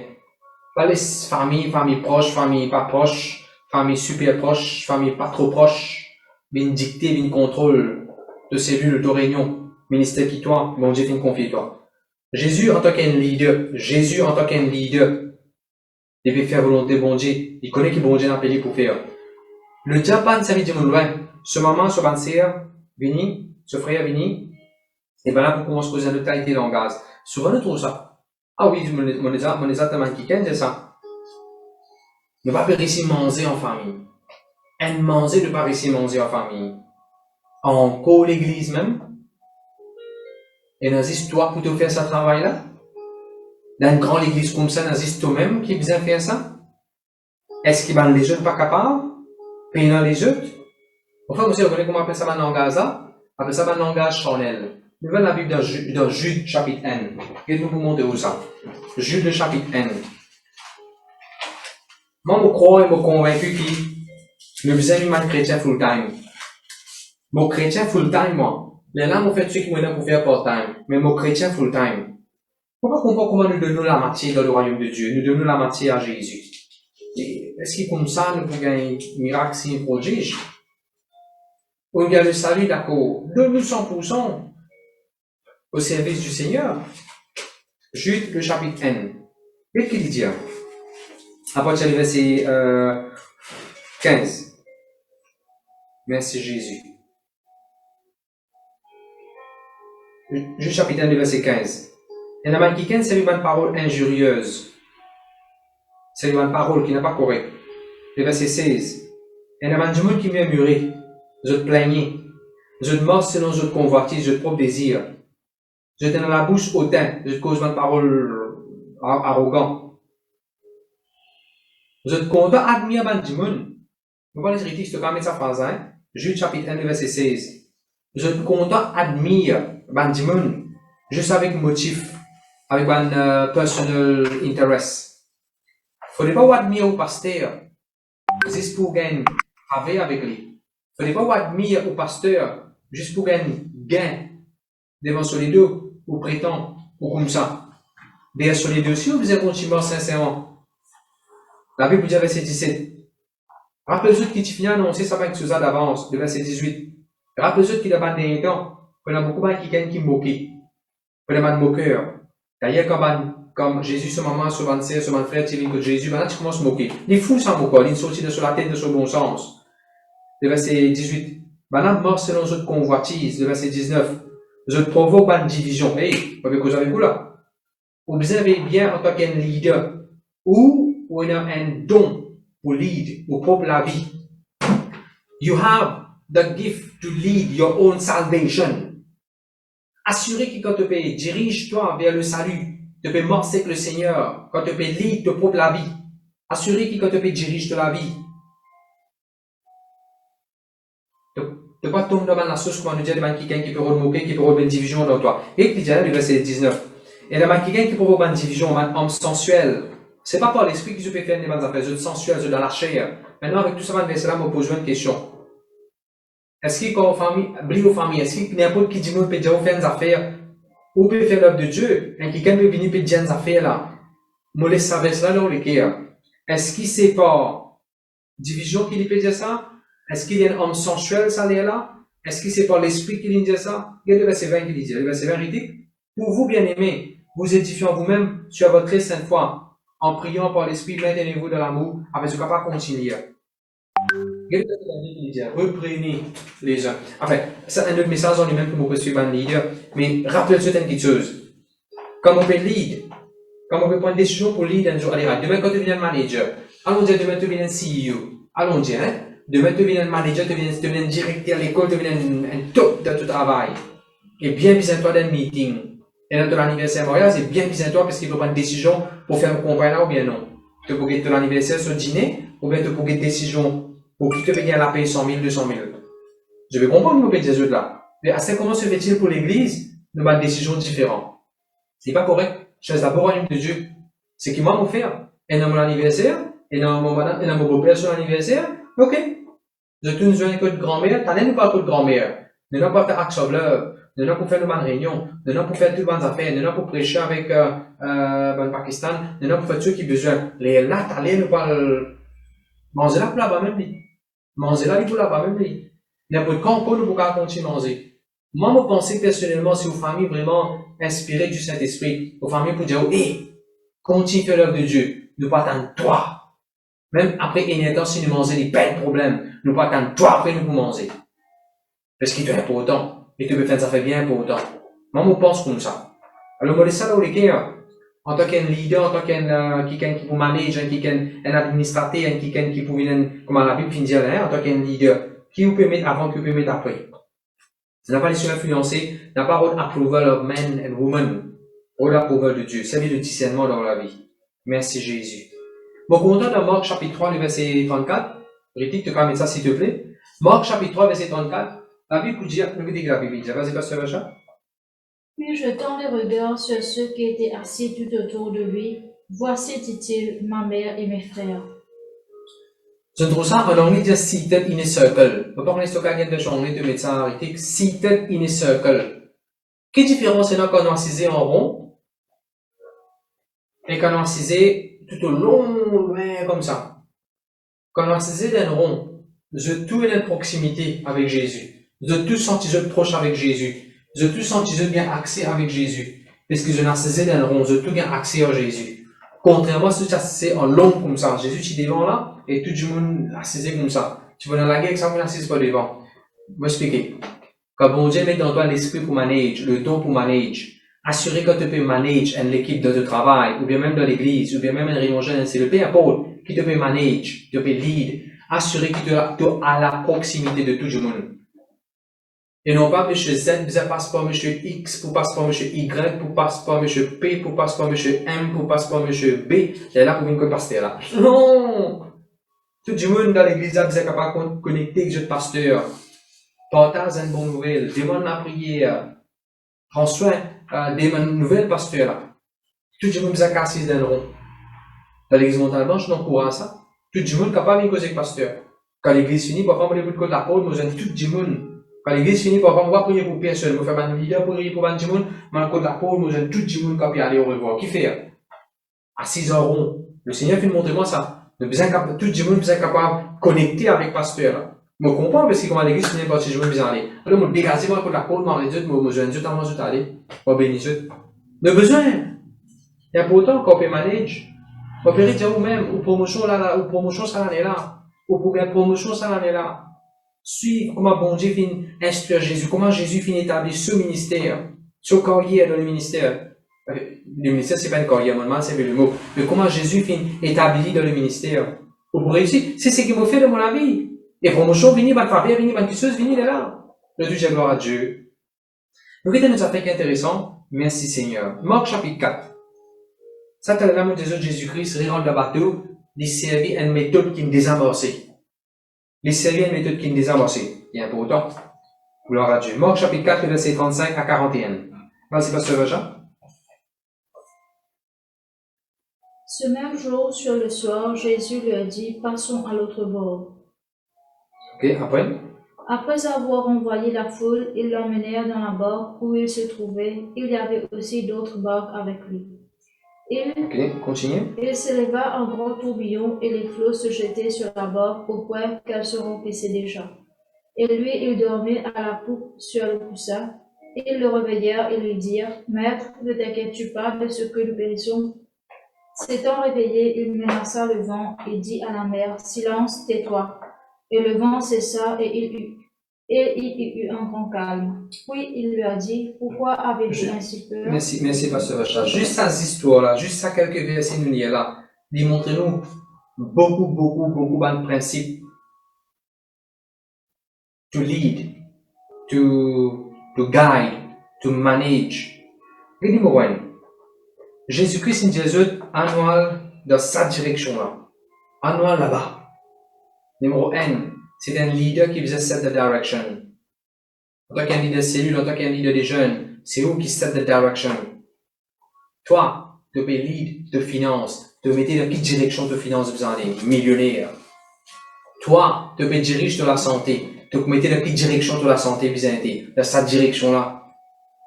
Pas les familles proches, familles pas proches, famille super proche, famille pas trop proche, bien dictée, bien contrôle de cellules, de réunion, ministère qui toi, bon Dieu, fin confie toi. Jésus en tant qu'un leader, il veut faire volonté bon Dieu, il connaît que bon Dieu n'a payé pour faire. Le diable pas de du loin, ce maman, ce bansière, vini, ce frère vini, et ben là, pour commencer à causer de qualité de langage. Souvent, on trouve ça. Ah oui, mon exactement qui c'est ça. Ne pas réussir à manger en famille. Un manger, ne pas réussir à manger en famille. En l'église même. Et n'existe toi pour te faire ce travail-là? Dans une grande église comme ça, n'existe toi-même qui besoin faire ça? Est-ce que les jeunes pas capables? Payant les autres? Enfin, vous savez comment on appelle ça un langage là? On appelle ça un langage charnel. Nous voyons la Bible dans Jude chapitre 1. Regardez-nous pour montrer où ça. Jude chapitre 1. Moi, je crois et je suis convaincu que nous sommes un chrétien full-time. Mon chrétien full-time, moi. Les là, on fait ce qui m'aide pour faire part-time. Mais mon chrétien full-time. Pourquoi comprendre comment nous donnons la matière dans le royaume de Dieu? Nous donnons la matière à Jésus. Est-ce que comme ça, nous pouvons gagner un miracle si un prodige? On gagne le salut, d'accord. Donne-nous 100% au service du Seigneur. Jude, le chapitre 1. Qu'est-ce qu'il dit? À partir du verset 15. Merci Jésus. Jude chapitre 1, le verset 15. Il y en a quelqu'un, c'est une parole injurieuse. C'est une parole qui n'est pas correcte. Le verset 16. Il y en a du monde qui murmurait. Je te plaignais. Je te mords selon je te convoitise, je te propre désir. Je te dans la bouche hautain. Je te cause une parole arrogante. Je te content admire ban du monde. Vous voyez les critiques, je te permets sa phrase, hein? Jude chapitre 1, verset 16. Je te content admire ban du monde. Juste avec motif. Avec un personal interest. Faudrait pas admirer au pasteur. Juste pour gagner avec lui. Faudrait pas admirer au pasteur. Juste pour gagner gain. Devant sur les deux. Ou prétend. Ou comme ça. Derrière sur les deux. Si vous êtes continuellement sincèrement. La Bible dit verset 17. Rappelez-vous qui tu finis à annoncer ça va être Suzanne d'avance. Le verset 18. Rappelez-vous qu'il a pas de temps. Il y a beaucoup de gens qui moquent. Il y a des moqueurs. D'ailleurs, comme Jésus, ce maman, ce mon frère, ce mon frère, tu viens que Jésus, maintenant tu commences à moquer. Les fous s'en moquent, ils sortent de sur la tête de ce bon sens. Le verset 18. Maintenant, mort selon votre convoitise. Le verset 19. Je provoque une division. Hey, vous avez causé avec vous là? Observez bien en tant qu'un leader. Ou on a un don pour lead, ou pour la vie. You have the gift to lead your own salvation. Assurez que quand tu peux dirige-toi vers le salut, tu peux marcher avec le Seigneur, quand tu peux lead ta propre la vie. Assurez que quand tu peux diriger la vie. Tu ne pas tomber dans la sauce comme on nous dit, devant quelqu'un qui peut remoquer, qui peut remettre une division dans toi. Et puis, le verset 19. Et devant quelqu'un qui peut remettre une division, un homme sensuel. C'est pas par l'esprit que je peux faire des bonnes affaires, je suis sensuel, je suis dans la chair. Maintenant, avec tout ça, je vais me poser une question. Est-ce qu'il y a une famille, bris aux familles, est-ce qu'il y a n'importe qui dit, peut dire, faire des affaires, ou peut faire l'œuvre de Dieu, et quelqu'un peut venir, peut dire des affaires là. Moi, les savais là, dans les cœurs. Est-ce qu'il sait pas division qui peut dire ça? Est-ce qu'il y a un homme sensuel, ça l'est là? Est-ce que c'est par l'esprit qui dit ça? Il y a le verset 20 qui dit, le verset 20 dit, pour vous, bien-aimés, vous édifiant vous-même sur votre très sainte foi, en priant par l'esprit, maintenez-vous dans l'amour, afin que vous pas continuer. Reprenez les uns. Enfin, c'est un autre message en lui-même que vous pouvez suivre un leader, mais rappelez-vous une petite chose. Comme on peut lead, comme on peut prendre une décision pour lead un jour, allez, demain quand tu deviens manager, allons dire demain tu deviens CEO, allons dire, hein, demain tu deviens manager, tu deviens directeur à l'école, tu deviens un top de tout travail. Et bien besoin d'un meeting. Et dans ton anniversaire Montréal, c'est bien besoin toi parce qu'il faut prendre une décision pour faire un combat là ou bien non. Tu peux gagner ton anniversaire sur dîner, ou bien tu peux gagner une décision pour qui te paye la paye 100 000, 200 000. Je vais comprendre que vous payez des autres là. Mais à ce comment se fait-il pour l'église de prendre une décision différente? C'est pas correct. Je suis d'abord en de Dieu. C'est qui moi m'ont fait. Et dans mon anniversaire, et dans mon beau-père sur l'anniversaire, ok. Je tourne sur un coup de grand-mère, t'en as pas un coup de grand-mère. Nous n'avons pas faire axe of love. Nous n'avons pas faire de bonnes réunions. Nous n'avons pas faire toutes bonnes affaires. Nous n'avons pas prêcher avec, le Pakistan. Nous n'avons pas fait ceux qui ont besoin. Les là, t'allais, nous pas manger là pour là-bas même lui. Manger là, pour là-bas même lui. N'importe quand, nous pouvons continuer à manger. Moi, je pense personnellement, si vos familles vraiment inspirées du Saint-Esprit, vos familles pour dire, hey, continue à faire l'œuvre de Dieu. Nous pas attendre toi. Même après une temps, si nous mangeons des peines problèmes, nous pas attendre toi après nous pour manger. Parce qu'il est important. Et tu peux faire ça fait bien important. Moi, je pense comme ça. Alors, moi, ça, là, les gars, en tant qu'un leader, en tant qu'un, quelqu'un qui peut manager, un administrateur, quelqu'un qui peut venir, comme la Bible finit là, en tant qu'un leader, qui vous peut mettre avant, qui vous peut mettre après. Ça n'a pas laissé influencer, n'a pas rôle approval of men and women, rôle approval de Dieu. C'est le discernement dans la vie. Merci Jésus. Bon, content dans Marc chapitre 3, le verset 34. Répète, tu peux mettre ça s'il te plaît. Marc chapitre 3, verset 34. La Bible dit, nous dit la Bible dit, vas-y, pasteur Racha. Puis jetant les regards sur ceux qui étaient assis tout autour de lui, voici, dit-il, ma mère et mes frères. Je trouve ça en anglais dire seated in a circle. On parle de ce qu'il de changer de médecin arrêté, seated in a circle. Quelle différence est là quand on est assisé en rond et quand on est assisé tout au long, loin comme ça? Quand on est assisé d'un rond, je tout est en proximité avec Jésus. Je tout senti je proche avec Jésus. Je tout senti je bien accès avec Jésus. Parce que je n'ai assisé d'un rond, je tout bien accès à Jésus. Contrairement à ce que c'est en long comme ça. Jésus, tu es devant là, et tout le monde assisé comme ça. Tu vas dans la guerre, ça, on assise pas devant. Je vais expliquer. Quand bon Dieu met dans toi l'esprit pour manager, le don pour manager, assurer que tu peux manager une équipe de travail, ou bien même dans l'église, ou bien même une réunion jeune, c'est le peu importe, qui te peut manager, te peut lead, assurer que tu es à la proximité de tout le monde. Et non pas monsieur Z, ça passe par monsieur X, pour passe par monsieur Y, pour passe par monsieur P, pour passe par monsieur M, pour passe par monsieur B, et là pour venir que pasteur là. Non! Tout le monde dans l'église a besoin capable de connecter avec le pasteur. Partage une bonne nouvelle, demande la prière, prends soin des nouvelles pasteurs là. Tout le monde a besoin de casser dans le rond. Dans l'église montagne, je t'encourage ça. Tout le monde est capable de causer avec le pasteur. Quand l'église finit, parfois on les de la parole, nous avons tout le monde. Quand l'église finit, parfois on va prier pour personne, on va faire un leader pour prier pour tout le monde, mais on de la parole, nous avons tout le monde qui peut aller au revoir. Qui fait? À 6 heures rond. Le Seigneur fait montrer moi ça. Tout le monde est capable de connecter avec le pasteur. Je comprends parce que comment l'église finit par se jouer bien aller. Alors, je me dégage moi pour la côte, je me dis, je me besoin de tout, je vais aller. Je vais bénir tout. Le besoin. Il y a pourtant qu'on peut manager. On peut dire vous-même, ou promotion là, ou promotion ça l'année là, ou pour une promotion ça l'année là. Suivre comment bon Dieu finit instruire Jésus, comment Jésus finit établir ce ministère, ce carrière dans le ministère. Le ministère, c'est pas une carrière, c'est le mot. Mais comment Jésus finit établi dans le ministère. Pour réussir, c'est ce qui m'a fait de mon avis. Et promotion vini, bonne faveur vini, bonne cuisseuse vini, là. Le Dieu, gloire à Dieu. Donc, c'est un truc intéressant. Merci Seigneur. Marc chapitre 4. Ça, t'as l'amour des autres Jésus-Christ, rentre le bateau, il servit une méthode qui me désamorçait. Il servit une méthode qui me désamorçait. Il y a un peu autant. Gloire à Dieu. Marc chapitre 4, verset 35 à 41. Vas-y, pasteur Jean. Ce même jour, sur le soir, Jésus leur dit, passons à l'autre bord. Ok, après. Après avoir envoyé la foule, ils l'emmenèrent dans la barque où il se trouvait. Il y avait aussi d'autres barques avec lui. Ok, continue. Il s'éleva un grand tourbillon et les flots se jetaient sur la barque au point qu'elle se remplissait déjà. Et lui, il dormait à la poupe sur le coussin. Ils le réveillèrent et lui dirent, « Maître, ne t'inquiètes-tu pas de ce que nous périssons ?» S'étant réveillé, il menaça le vent et dit à la mer, « Silence, tais-toi !» Et le vent cessa et il y eut un grand calme. Puis il lui a dit, « Pourquoi avez-vous ainsi peur ?» Merci, pasteur Richard. Juste à cette histoire-là, juste à quelques versets nous lire là, démontrez-nous beaucoup de principes to lead, to guide, to manage. Et numéro 1, Jésus-Christ nous dit annuel dans sa direction-là, annuel là-bas. Numéro 1, c'est un leader qui faisait set the direction. En tant qu'un leader cellule, en tant qu'un leader des jeunes, c'est où qui set the direction. Toi, tu peux lead de finance, tu peux mettre dans quelle direction de finance vous en êtes, millionnaire. Toi, tu peux diriger de la santé, tu peux mettre dans quelle direction de la santé vous en êtes, dans cette direction-là.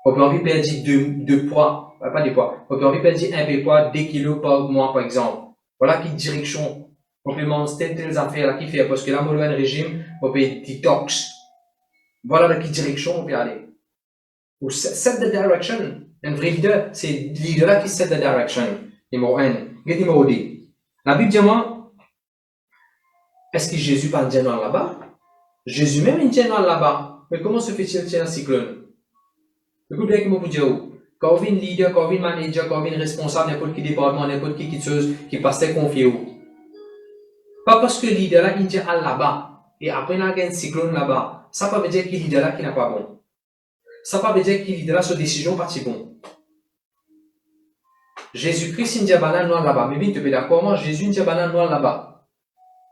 On peut envie de perdre deux poids, pas des poids, on peut envie de perdre un poids, 2 kilos par mois, par exemple. Voilà quelle direction. Complément, telles affaires là qui fait, parce que là, mon régime, on peut detox. Voilà dans quelle direction on peut aller. Ou set the direction. Un vrai leader, c'est le leader là qui set the direction. Numéro 1. Numéro 2. La Bible dit moi, est-ce que Jésus parle de noir là-bas? Jésus même est noir là-bas. Mais comment se fait-il qu'il y ait un cyclone? Écoute bien comment vous dire. Quand on vient leader, quand on vient manager, quand on vient responsable, n'importe qui département, n'importe qui chose, qui passe confié où. Pas parce que le leader là, il dit là-bas, et après il y a un cyclone là-bas, ça ne veut pas dire que le leader là qui n'est pas bon. Ça ne veut pas dire que le leader là, sa décision pas si bon. Jésus-Christ, il dit banane noire là-bas. Mais bien, tu peux d'accord, moi, Jésus, il dit banane noire là-bas.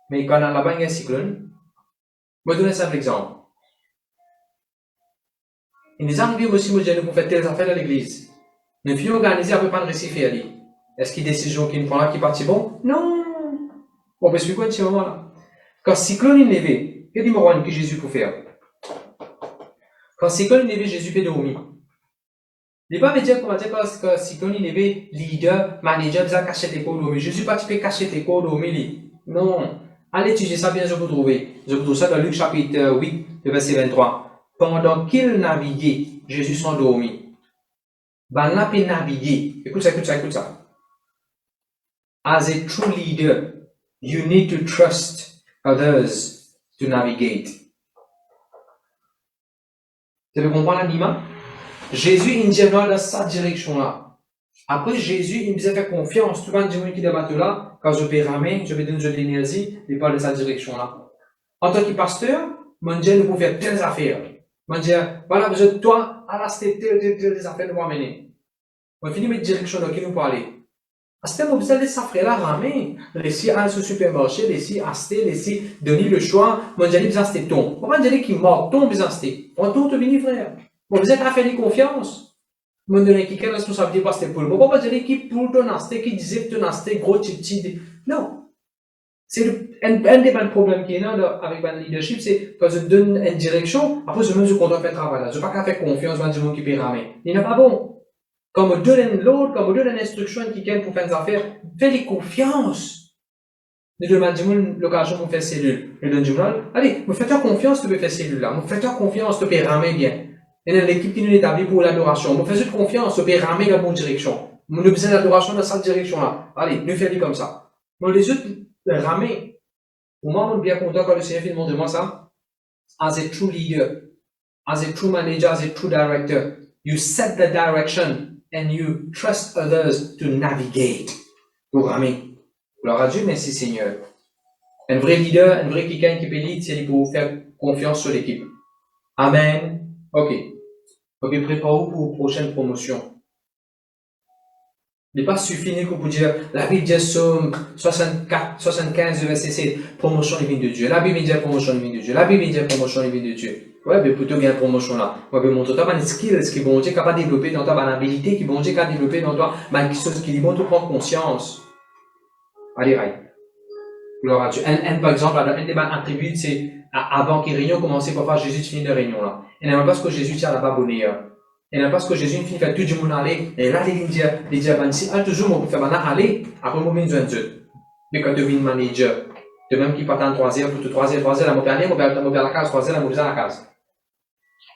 Mais quand là-bas, il y a un cyclone, je vais donner un simple exemple. Il nous arrive aussi, moi, pour faire telles affaires à l'église. Nous finissons organisés à peu près de récifer à lui. Est-ce qu'il y a des décisions qui nous prend là qui partent bon? Non! On peut suivre quoi de ce moment-là? Quand le cyclone est levé, quel numéro 1 que Jésus peut faire? Quand le cyclone est levé, Jésus peut dormir. Il ne va pas dire qu'on va dire que le cyclone est levé, leader, manager, ça cacher tes corps dormir. Jésus pas tu peux cacher tes corps dormir. Non. Allez étudier ça bien, je vous trouver. Je vous trouve ça dans Luc chapitre 8, verset 23. Pendant qu'il naviguait, Jésus s'endormit. Ben là, il naviguer. Écoute ça. As a true leader, you need to trust others to navigate. Tu veux comprendre l'anima? Jésus, il dit dans cette direction-là. Après, Jésus, il me disait faire confiance. Tout le monde qui est dans le bateau-là, quand je vais ramer, je vais donner de l'énergie, il parle de cette direction-là. En tant que pasteur, mon Dieu nous peut faire telles affaires. Mon Dieu, voilà, besoin de toi, à la telles affaires nous mener. On finit mettre direction dans qui nous peut aller. À ce moment, vous allez s'affrer là, ramer, laisser aller au supermarché, laisser acheter, laisser donner le choix. Mon Dieu, vous acheter ton. On va dire qu'il mord ton, vous acheter. On tourne, te bénit, frère. Bon, vous êtes à faire confiance. Mon Dieu, qui a la responsabilité pour acheter pour le. On va pas dire qui pour ton acheter, qui disait ton acheter, gros, petit. Non. C'est un des problèmes qu'il y a avec le leadership, c'est quand je donne une direction, après je me suis content de faire le travail là. Je ne veux pas faire confiance à des gens qui peut ramer. Il n'est pas bon. Quand on donne l'autre, quand on donne une instruction qui pour faire des affaires, fais-les confiance. Nous demandons l'occasion de faire cellule. Nous demandons, allez, vous faites confiance de faire cellule là. Vous faites confiance de faire ramer bien. Et dans l'équipe qui nous établit pour l'adoration. Vous faites confiance de faire ramer la bonne direction. Nous avons besoin d'adoration dans cette direction là. Allez, nous faisons comme ça. Nous les autres, ramer. Pour moi, je suis bien content quand le Seigneur vient montrer moi ça. As a true leader, as a true manager, as a true director, you set the direction and you trust others to navigate. Pour ramer. Gloire à Dieu, merci Seigneur. Un vrai leader, un vrai quelqu'un qui peut lead, c'est pour faire confiance sur l'équipe. Amen. Ok. Ok, préparez-vous pour la prochaine promotion. Il n'est pas suffisant que vous dire, la Bible dit Somme 64, 75, verset 7, promotion divine de Dieu. La Bible dit promotion divine de Dieu. La Bible dit promotion divine de Dieu. Ouais, mais plutôt bien promotion là. Ouais, mais montre toi, une skills qui vont dire capable de développer dans toi, une habilité qui vont dire capable de développer dans toi, quelque chose qui vont te prendre conscience. Allez, right. Gloire à Dieu. Par exemple, un des attributs, c'est avant que les réunions commencent, parfois Jésus finit de réunion là. Et non pas ce que Jésus tient là-bas bonheur. Et non pas ce que Jésus finit faire tout le monde aller. Et là, les dire, ben, si un toujours, on peut faire maintenant aller, après, on vient de Dieu. Mais quand tu viens manager, de même qui part en troisième, pour tout troisième, la mot dernier, on va la case, troisième, on va la case.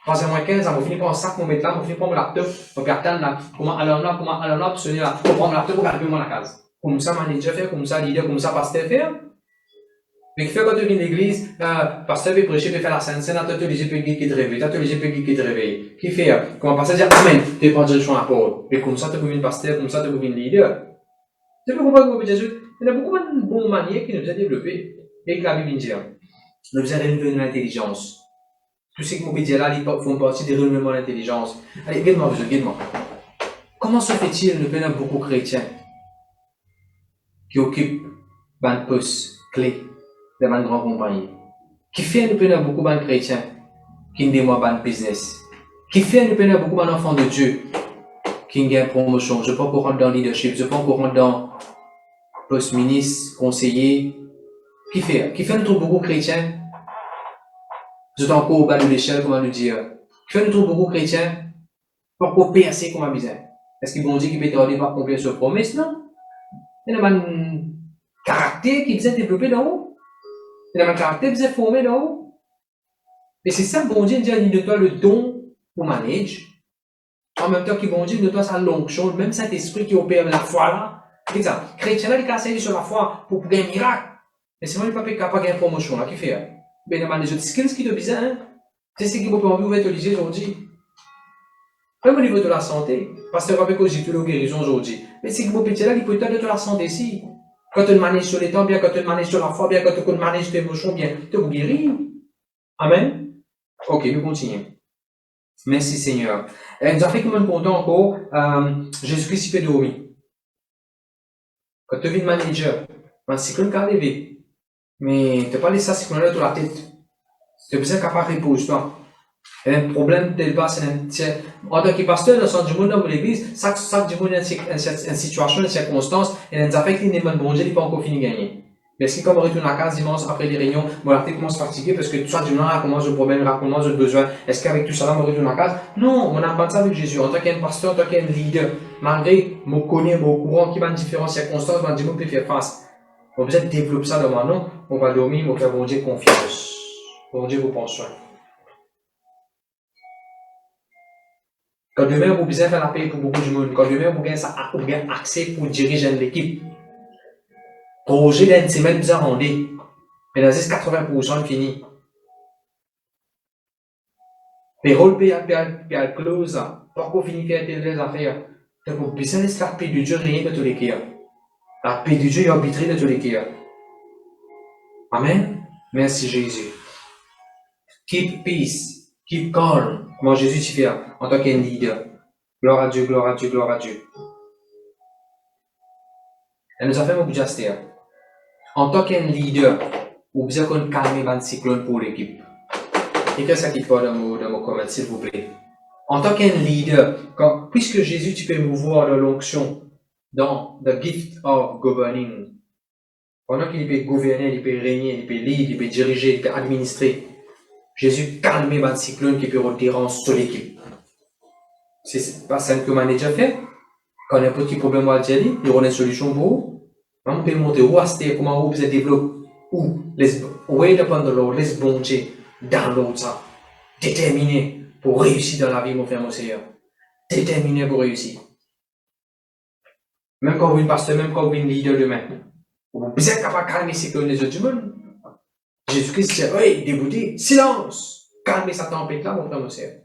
Troisième moins 15, on finit par un sac, on met là, on finit par mon laptop, on va attendre là, comment alors là, pour se tenir là, on prend mon laptop, on va arriver dans la case. Comme ça, manager fait, comme ça, leader, comme ça, pasteur fait. Mais qui fait quand tu viens à l'église, pasteur veut prêcher, veut faire la sainte, t'as obligé de payer qui te réveille, t'as obligé de payer qui te réveille. Qui fait, comment pasteur dire, amen, tu prends direction à Paul. Et comme ça, tu deviens pasteur, comme ça, tu deviens leader. Tu peux comprendre que Jésus, il y a beaucoup de bonnes manières qui nous ont développées. Et que la Bible dit, nous avons renouvelé l'intelligence. Tous ces qui m'ont dit là, ils font partie des renouvellements de l'intelligence. Allez, regarde-moi. Comment se fait-il, nous avons beaucoup de chrétiens qui occupent un poste clé dans une grande compagnie? Qui fait nous avons beaucoup de chrétiens qui ne démarrent pas un business? Qui fait nous avons beaucoup d'enfants de Dieu qui ont une promotion? Je ne peux pas rentrer dans le leadership, je ne peux pas rentrer dans poste ministre, conseiller. Qui fait nous trouve beaucoup de chrétiens? Je suis encore au bas de l'échelle, comment nous dire? Qui fait nous trouve beaucoup de chrétiens? Pas pour percer comme un besoin. Est-ce qu'ils vont dire qu'ils peuvent tarder par combien de promesses? Non. Il y a un caractère qui vient développer dans haut. Il y a un caractère qui vient former dans haut. Et c'est ça que bon Dieu dit, il de toi le don pour manager. En même temps qu'il bon Dieu de toi sa l'onction, même cet esprit qui opère la foi là. C'est ça. Chrétien là, il casse sur la foi pour gagner un miracle. Mais c'est moi, il n'est pas capable de gagner une promotion là, qui fait. Ben, il y a des autres skills qui te besoin, hein. C'est ce qui vous permet d'ouvrir l'Église aujourd'hui. Même au niveau de la santé, parce que avec j'ai tout le guérison aujourd'hui. Mais c'est que vous petit là, il peut être de la santé ici. Quand tu manages sur les temps, bien, quand tu manages sur la foi, bien, quand tu manages tes émotions, bien, tu vous guéris. Amen. Ok, nous continuons. Merci Seigneur. Nous avons fait comme un content encore, Jésus-Christ fait dormir. Quand tu vis manager, c'est comme un levé. Mais tu n'as pas laissé ça cycler dans la tête. Tu as besoin qu'à repose-toi. Il y a un problème de base, en tant que pasteur, dans du monde dans l'église, chaque du monde a une situation, une circonstance, et les affaires qui n'est pas bon Dieu, il n'est pas encore fini de gagner. Mais est-ce que quand on retourne à la case dimanche après les réunions, mon tête commence à fatiguer parce que tout ça, du monde commence le problème, commence le besoin. Est-ce qu'avec tout ça, on retourne à la case? Non, on n'a pas ça avec Jésus. En tant qu'un pasteur, en tant qu'un leader, malgré mon connaît, mon courant qui va dans différentes circonstances, on peut faire face. On peut peut-être développer ça dans mon nom, on va dormir, on va faire bon Dieu confiance. Bon Dieu vous prend soin. Quand demain, vous besoin faire la paix pour beaucoup de monde, quand demain, vous avez accès pour diriger l'équipe. Projet d'une semaine, vous a rendu. Mais dans 80% fini. Payroll, paye close, pourquoi finir faire les affaires? Donc, vous besoin de la paix de Dieu, rien de tous les cas. La paix de Dieu est arbitrée de tous les cas. Amen. Merci Jésus. Keep peace. Keep calm. Comment Jésus tu fais en tant qu'un leader. Gloire à Dieu, gloire à Dieu, gloire à Dieu. Elle nous a fait mon budget. En tant qu'un leader, vous besoin qu'on calme un cyclone pour l'équipe. Et qu'est-ce qu'il faut dans mon comment, s'il vous plaît? En tant qu'un leader, puisque Jésus tu peux mouvoir dans l'onction, dans the gift of governing, pendant qu'il peut gouverner, il peut régner, il peut lead, il peut diriger, il peut administrer, Jésus calme un cyclone qui peut retirer sur l'équipe. C'est pas ça que le manager fait. Quand il y a un petit problème à dire, il y aura une solution pour vous. On peut montrer où est comment vous êtes développé, où, wait upon the Lord, laisse bon Dieu dans l'autre ça. Déterminé pour réussir dans la vie, mon frère, mon Seigneur. Déterminé pour réussir. Même quand vous êtes pasteur, même quand vous êtes leader demain, vous êtes capable de calmer ces que les autres du monde. Jésus-Christ dit, oui, débouté, silence, calmez sa tempête là, mon frère, mon Seigneur.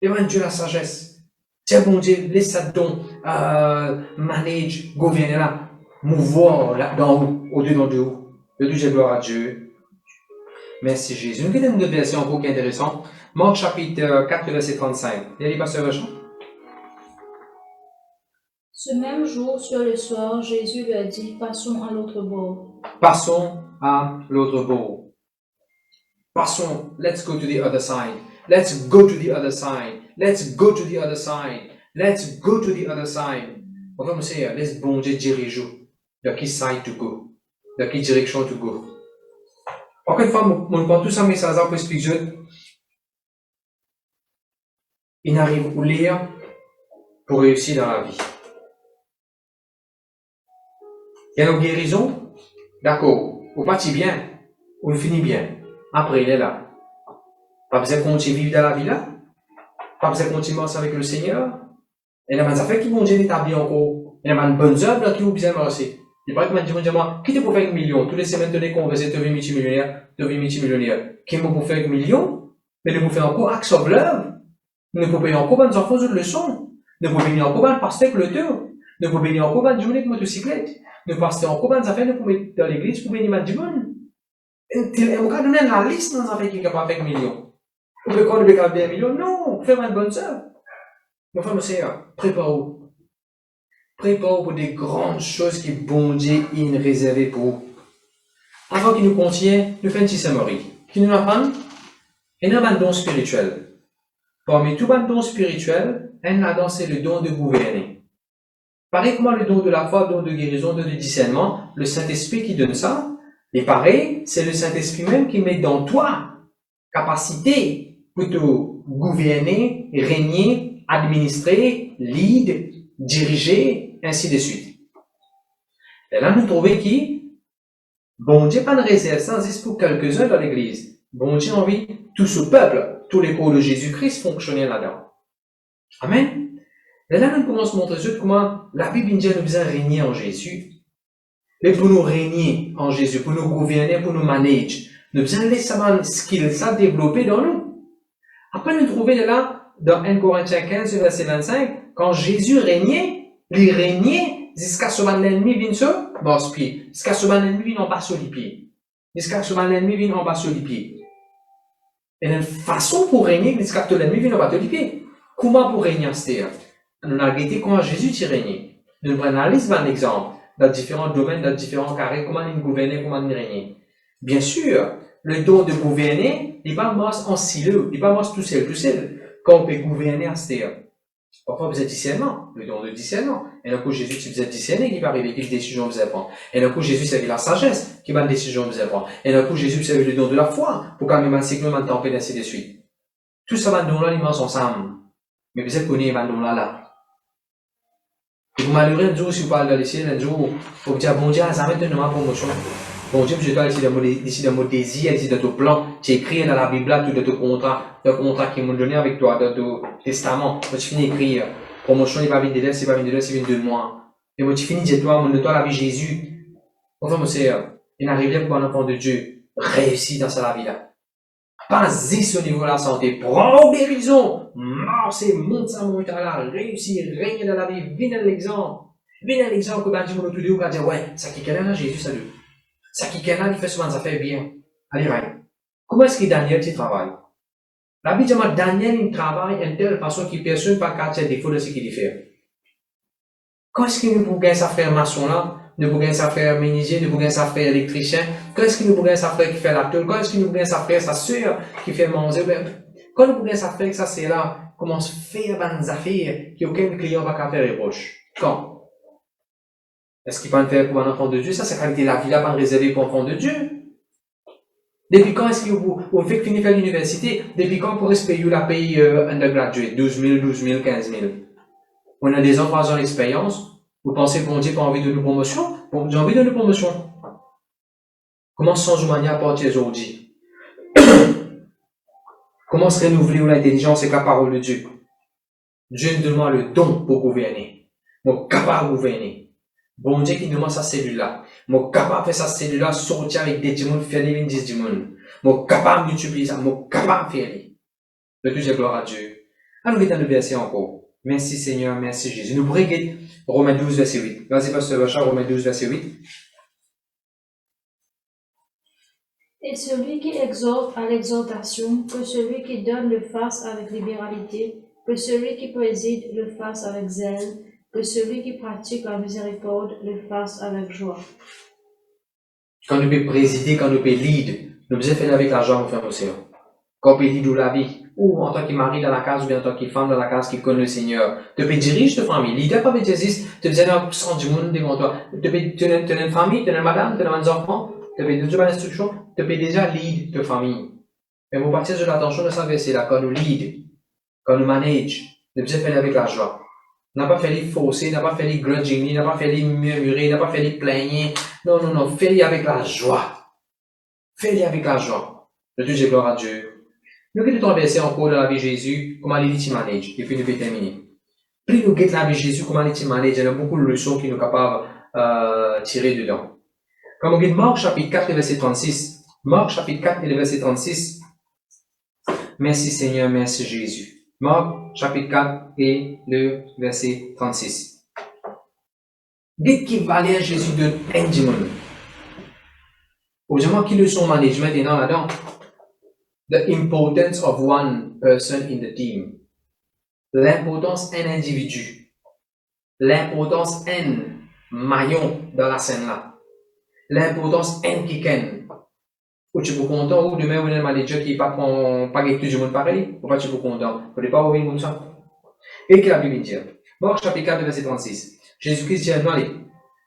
Demande Dieu la sagesse. Tiens, bon Dieu, laisse ça don, manage, gouverner là, mouvoir là, d'en haut, au-dessus de haut. Le Dieu, gloire à Dieu. Merci Jésus. Nous avons une version beaucoup intéressante. Marc chapitre 4, verset 35. Il y a des pasteurs Jean. Ce même jour, sur le soir, Jésus leur dit, passons à l'autre bord. Passons à l'autre bord. Passons. Let's go to the other side. Let's go to the other side. Let's go to the other side. Let's go to the other side. On va me dire, laisse bon Dieu diriger. De qui side to go? De quelle direction to go? Encore une fois, on prend tout ça, mais ça pour expliquer. Il n'arrive où lire pour réussir dans la vie. Il y a nos guérisons, d'accord, on partit bien, on finit bien. Après, il est là. Pas besoin de continuer à vivre dans la vie là. Pas besoin de continuer à avec le Seigneur. Et là, ça fait qu'ils vont Dieu établir encore. Il y a une bonne œuvre qui vous besoin de merci. Il paraît que m'a dit, moi, qui te pour faire 1 million? Tous les semaines, tenez converser, tu veux multimillionnaire, tu veux multimillionnaire. Qui m'a pour faire 1 million? Mais de vous faire encore acte of love. Ne pouvez payer encore des enfants de leçons. Ne pouvez payer encore un pasteur pour le tour. Ne pouvez payer encore un journée de motocyclette. Ne passez encore des affaires, ne pouvez mettre dans l'église pour payer du monde. Et on va donner la liste dans les affaires qui est capable de faire 1 million. Vous pouvez quand on veut 1 million? Non, faire une bonne œuvre. Mon frère, mon Seigneur, prépare-vous. Prépare pour des grandes choses qui bon Dieu a réservées pour vous. Avant qu'il nous contient, nous faisons une petite summary. Qui nous apprend? Il y a un don spirituel. Parmi tous les dons spirituels, un là-dedans, c'est le don de gouverner. Pareil comment le don de la foi, le don de guérison, le don de discernement, le Saint-Esprit qui donne ça. Et pareil, c'est le Saint-Esprit même qui met dans toi capacité pour te gouverner, régner, administrer, lead, diriger, ainsi de suite. Et là, nous trouvons qui? Bon Dieu pas de réserve sans juste pour quelques-uns dans l'église. Bon Dieu a envie, tout ce peuple, tous les corps de Jésus-Christ fonctionnaient là-dedans. Amen. Et là, nous commençons à montrer comment la Bible nous besoin de régner en Jésus. Et pour nous régner en Jésus, pour nous gouverner, pour nous manager, nous besoin de laisser un skill, ça développer dans nous. Après, nous trouvons là, dans 1 Corinthiens 15, verset 25, quand Jésus régnait, il régnait jusqu'à ce que l'ennemi vienne sur bas pied, jusqu'à ce que l'ennemi vienne en bas sur les pieds, jusqu'à ce que l'ennemi vienne en bas sur les pieds. Et une façon pour régner jusqu'à ce que l'ennemi vienne en bas sur les pieds. Comment pour régner, c'est-à-dire? Nous avons regardé comment Jésus y régnait. Nous prenons la liste d'un exemple, dans différents domaines, dans différents carrés, comment il gouvernait, comment il régnait. Bien sûr, le don de gouverner, il n'est pas masse en silo, il n'est pas masse tout seul. Quand on peut gouverner à c'est-à-dire, parfois vous êtes discernement, le don de discernement. Et d'un coup, Jésus, si vous êtes discerné, il va arriver quelle décision vous allez prendre. Et d'un coup, Jésus, c'est avec la sagesse, qui va une décision vous allez prendre. Et d'un coup, Jésus, c'est avec le don de la foi, pour calmer un cycle, un tempête, ainsi de suite. Tout ça va nous donner l'immense ensemble. Mais vous êtes connus, va nous là. Et vous malheureux, un jour, si vous parlez de l'essai, un jour, vous dites, bon Dieu, ça va être une promotion. Bon Dieu, je dois ici dans mon désir, ici dans ton plan, tu écris dans la Bible, tout de ton contrat, qu'ils m'ont donné avec toi, dans ton testament. Moi, tu finis d'écrire, promotion, il va venir de là, c'est pas venir de là, c'est venir de moi. Et moi, tu finis de toi, mon de toi, la vie Jésus. Enfin, mon Seigneur, il n'arrive pas pour un enfant de Dieu, réussir dans sa vie là. Pas-y au niveau de la santé, prends guérison, marche, monte ça, monte là, réussir, règne dans la vie, viens à l'exemple. Viens à l'exemple que ben, tu m'as tout dit, ou dire, ouais, ça qui est là, Jésus, salut. Ça qui est là, il fait souvent des affaires bien. Allez, Ryan. Comment est-ce que Daniel, tu travailles? La Bible dit, Daniel, il travaille de telle façon qu'il personne pas qu'à faire défaut de ce qu'il fait. Quand est-ce qu'il nous peut gagner sa frère maçon là? Nous pouvons gagner sa frère menuisier, nous pouvons gagner sa frère électricien. Quand est-ce qu'il nous peut gagner sa frère qui fait la tôle? Quand est-ce qu'il nous peut gagner sa frère, sa sœur qui fait manger? Quand nous pouvons gagner sa frère, ça c'est là, commence à faire des affaires qu'aucun client va faire reproche. Quand? Est-ce qu'il peut en faire pour un enfant de Dieu? Ça, c'est qualité de la vie là, pas réservée pour un enfant de Dieu. Depuis quand est-ce que vous faites finir faire l'université? Depuis quand vous pourrez payer la paye undergraduate? 12 000, 15 000. On a des ans, 3 ans d'expérience. Vous pensez que bon Dieu n'a pas envie de nous promotion? Bon, j'ai envie de donner une promotion. Comment se changer manière à partir d'aujourd'hui? Comment se renouveler l'intelligence avec la parole de Dieu? Dieu nous demande le don pour gouverner. Moi, capable de gouverner. Bon Dieu qui nous demande sa cellule-là. Moi, capable de faire sa cellule-là, sortir avec des démons, faire les 10 démons. Moi, capable de multiplier ça. Moi, capable de faire les. Le plus de gloire à Dieu. Alors, nous dans le verset encore. Merci Seigneur, merci Jésus. Nous pourrions lire Romains 12, verset 8. Vas-y, Pasteur Bachar, Romains 12, verset 8. Et celui qui exhorte à l'exhortation, que celui qui donne le fasse avec libéralité, que celui qui préside le fasse avec zèle, que celui qui pratique la miséricorde le fasse avec joie. Quand nous pouvons présider, quand nous pouvons lead, nous pouvons faire avec l'argent, mon frère, aussi. Quand on peut lead la vie, ou en tant que mari dans la case, ou bien en tant que femme dans la case qui connaît le Seigneur. Tu peux diriger ta famille. Leader pas de Jésus, tu peux avoir 100 du monde devant toi. Tu peux tenir une famille, tenir une madame, tenir des enfants, tu peux donner une instruction, tu peux déjà lead ta famille. Mais pour partir de l'attention de ça, c'est là, quand nous lead, quand nous manage, nous devons faire avec la joie. N'a pas fait les fausser, n'a pas fait les grudgingly, n'a pas fait les murmurer, n'a pas fait les plaigner. Non, non, non, fais-les avec la joie. Fais-les avec la joie. Le Dieu, j'ai gloire à Dieu. Nous allons traverser encore dans la vie de Jésus, comment il dit manage, et puis nous allons terminer. Plus nous guettons la vie de Jésus, comment il dit manage, il y a beaucoup de leçons qui nous sont capables de tirer dedans. Comme on dit Marc chapitre 4 et verset 36. Marc chapitre 4 et verset 36. Merci Seigneur, merci Jésus. Marc chapitre 4 et le verset 36. Dites qu'il valait Jésus de Benjamin. Aujourd'hui, qui leçon management est dans là-dedans? The importance of one person in the team. L'importance d'un individu. L'importance d'un maillon dans la scène là. L'importance d'un kicken. Ou tu es content, ou demain, on a un manager qui n'est pas avec tout le monde pareil, ou pas tu es content. Vous ne pouvez pas ouvrir comme ça. Et que la Bible dit. Marc chapitre 4, verset 36. Jésus-Christ dit, allez.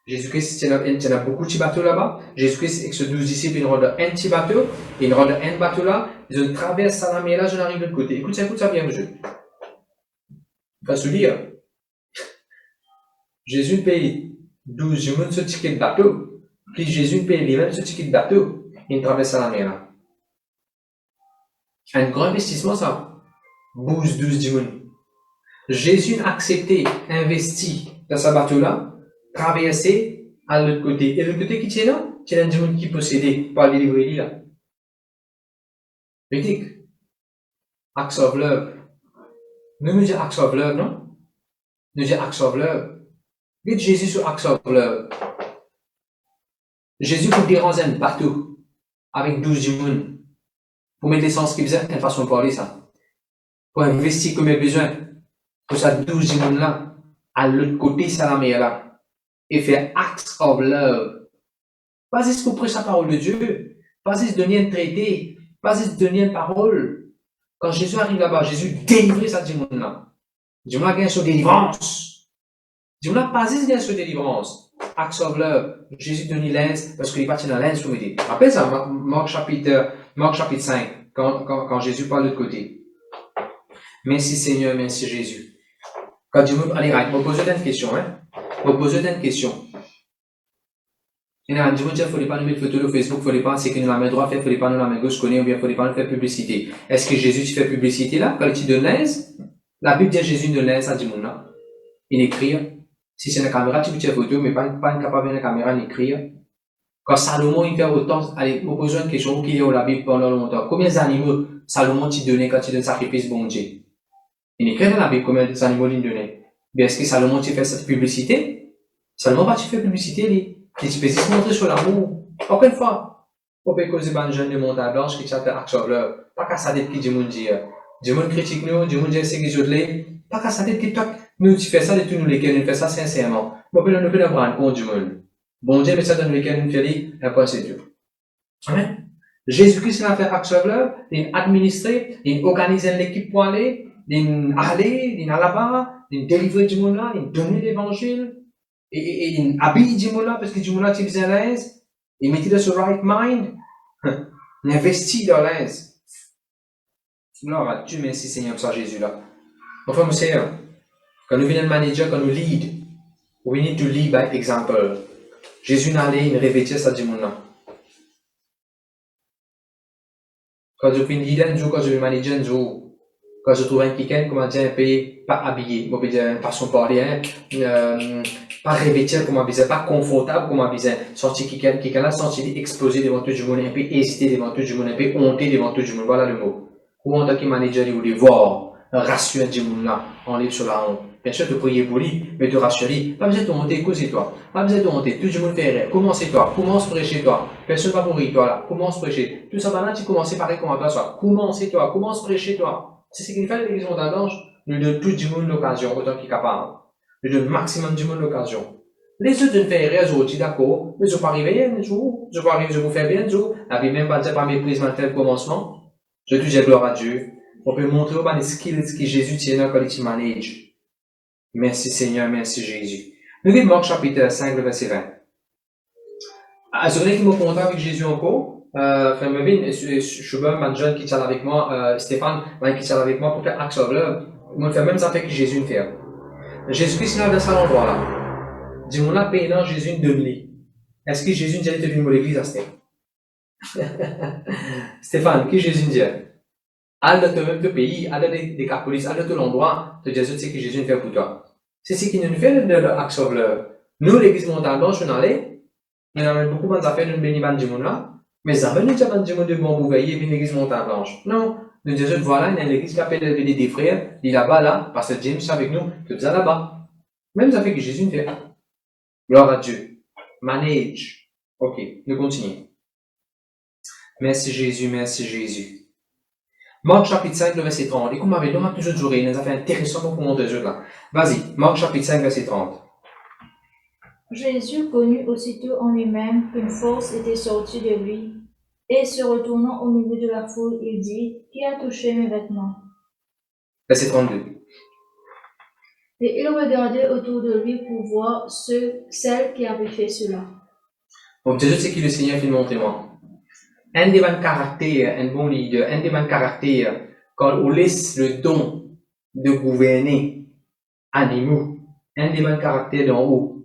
Jésus-Christ, il y a beaucoup de bateaux là-bas. Jésus-Christ, avec ses 12 disciples, il rentre dans un petit bateau, il rentre dans un bateau là, je traverse Salamé là, je n'arrive de l'autre côté. Écoute ça bien, monsieur. Il va se dire, Jésus paye 12 jours ce ticket de bateau, puis Jésus paye lui-même ce ticket de bateau, il traverse Salamé là. Un grand investissement, ça. 12 jours. Jésus a accepté, investi dans ce bateau là, traverser à l'autre côté. Et l'autre côté qui tient là, c'est un démon qui possédait par les librairies là. Médic. Acts of love. Nous disons acts of love, non? Nous disons acts of love. Dites Jésus sur acts of love. Jésus pour déranger un bateau avec 12 démons. Pour mettre l'essence qui besoin, une façon de parler ça. Pour investir comme il a besoin. Pour ça 12 démons là, à l'autre côté, ça la meilleure là. Et faire acts of love. Pas juste pour prêcher la parole de Dieu, pas juste donner un traité, pas juste donner une parole. Quand Jésus arrive là-bas, Jésus délivre ça démon-là. Démon-là gagne sur délivrance. Démon-là pas juste gagne sur délivrance. Acts of love. Jésus donne l'aise parce qu'il est parti dans l'aise, vous me dites. Rappelez ça, Marc chapitre 5, quand Jésus parle de l'autre côté. Merci Seigneur, merci Jésus. Quand Dieu me... Allez, je vais poser une question, hein. Je vais poser une question. Il y a un il ne faut pas nous mettre photo sur Facebook, il ne faut pas, c'est que nous la main droite, il ne faut pas nous la main gauche connaît, ou bien il ne faut pas nous faire publicité. Est-ce que Jésus tu fais publicité là, quand tu donnes l'aise? La Bible dit Jésus donne l'aise à du monde là. Il écrit. Si c'est une caméra, tu peux faire photo, mais pas incapable de la caméra d'écrire. Quand Salomon, il fait autant, allez, vous posez une question, qui est au la Bible pendant longtemps. Combien d'animaux Salomon t'a donné quand tu donnes sacrifice bon Dieu? Il écrit dans la Bible combien d'animaux il donnait. Mais est-ce que Salomon tu fait cette publicité? Salomon va tu faire publicité, lui. Et tu peux juste montrer sur l'amour. Encore une fois, on peut causer ban jeune de montagne blanche qui s'appelle acte of love. Pas qu'à ça d'être qui du monde dit. Du monde critique nous, du monde dit c'est qui je l'ai. Pas qu'à ça d'être qui toi, nous tu fais ça de tous nous lesquels nous fait ça sincèrement. Bon, nous pouvons prendre compte du monde. Bon Dieu, mais ça dans lesquels nous fait après c'est Dieu. Amen. Jésus-Christ a fait acte of love, il administrer, il organise une équipe pour aller, il aller là-bas, il délivrer du monde là, il donner l'évangile. Et il habille du monde là parce que du monde là tu faisais à l'aise, il mettait dans ce right mind, il investit dans l'aise. Gloire à Dieu, merci Seigneur pour ça Jésus là. Enfin, mon Seigneur, quand nous venons de manager, quand nous lead, we need to lead by example. Jésus n'allait, il revêtait ça du monde là. Quand je finis d'un jour, quand je vais manager un jour, quand je trouve un week-end, comment dire, un peu pas habillé, on peut dire, façon de parler, pas revêtir comme habillé, pas confortable comme habillé, sorti quelqu'un là, senti explosé devant tout le monde, un peu hésité devant tout le monde, un peu honté devant tout le monde, voilà le mot. Ou en tant que manager, il voulait voir, rassurer du monde là, en libre sur la honte. Bien sûr, te prier pour lui, mais te rassurer. Pas besoin de honter, cause-toi. Pas besoin de honter, tout le monde fait rien. Commence-toi, commence prêcher toi. Personne va mourir toi là, commence prêcher. Tout ça, maintenant, tu commences pareil comme toi, soit. Commence-toi, commence prêcher toi. C'est ce qu'il fait l'église Montagne Blanche. Nous donne tout le monde l'occasion, autant qu'il est capable. Nous donne maximum du monde l'occasion. Les autres ne font rien, je dis d'accord, mais je ne peux pas arriver un jour. Je peux arriver, je vous fais bien un jour. La Bible même pas dire pas méprise maintenant le commencement. Je dis gloire à Dieu. On peut montrer aux les skills que Jésus tient quand il manage. Merci Seigneur, merci Jésus. Nous lisons Marc chapitre 5, le verset 20. Assurez qu'il m'a content avec Jésus encore. Frère Mevin, Schubert, Manjon qui est avec moi, Stéphane, qui est avec moi pour faire Axe of Love. Moi, je fais même affaire que Jésus me fait. Jésus-Christ est dans cet endroit là. Dis-moi là, payant Jésus une demi. Est-ce que Jésus dit de venir à l'église à Stéphane, qui Jésus dit? Al de même de pays, al de catholiques, al de l'endroit, de Jésus, c'est que Jésus fait pour toi. C'est ce qui nous fait de l'Axe of Love. Nous, l'église Montagne Blanche, on allait, on a beaucoup d'affaires d'une bénibane du monde là, mais ça veut dire que du monde de bon bouveiller et puis l'église Montagne Blanche. Non, nous disons, voilà, il y a l'église qui appelle des frères, il est là-bas, là, parce que James est avec nous, tout ça là-bas. Même ça fait que Jésus nous fait. Gloire à Dieu. Manage. Ok, nous continuons. Merci Jésus, merci Jésus. Marc chapitre 5, le verset 30. Et comme on avait toujours duré, il nous a fait intéressant pour nous deux là. Vas-y, Marc chapitre 5, verset 30. Jésus connut aussitôt en lui-même qu'une force était sortie de lui, et se retournant au milieu de la foule, il dit, qui a touché mes vêtements? Verset 32. Et il regardait autour de lui pour voir celle qui avait fait cela. Donc, Jésus, c'est qui le Seigneur fait montrer moi. Un des bons caractères, un bon leader, un des bons caractères, quand on laisse le don de gouverner animaux, un des bons caractères d'en haut,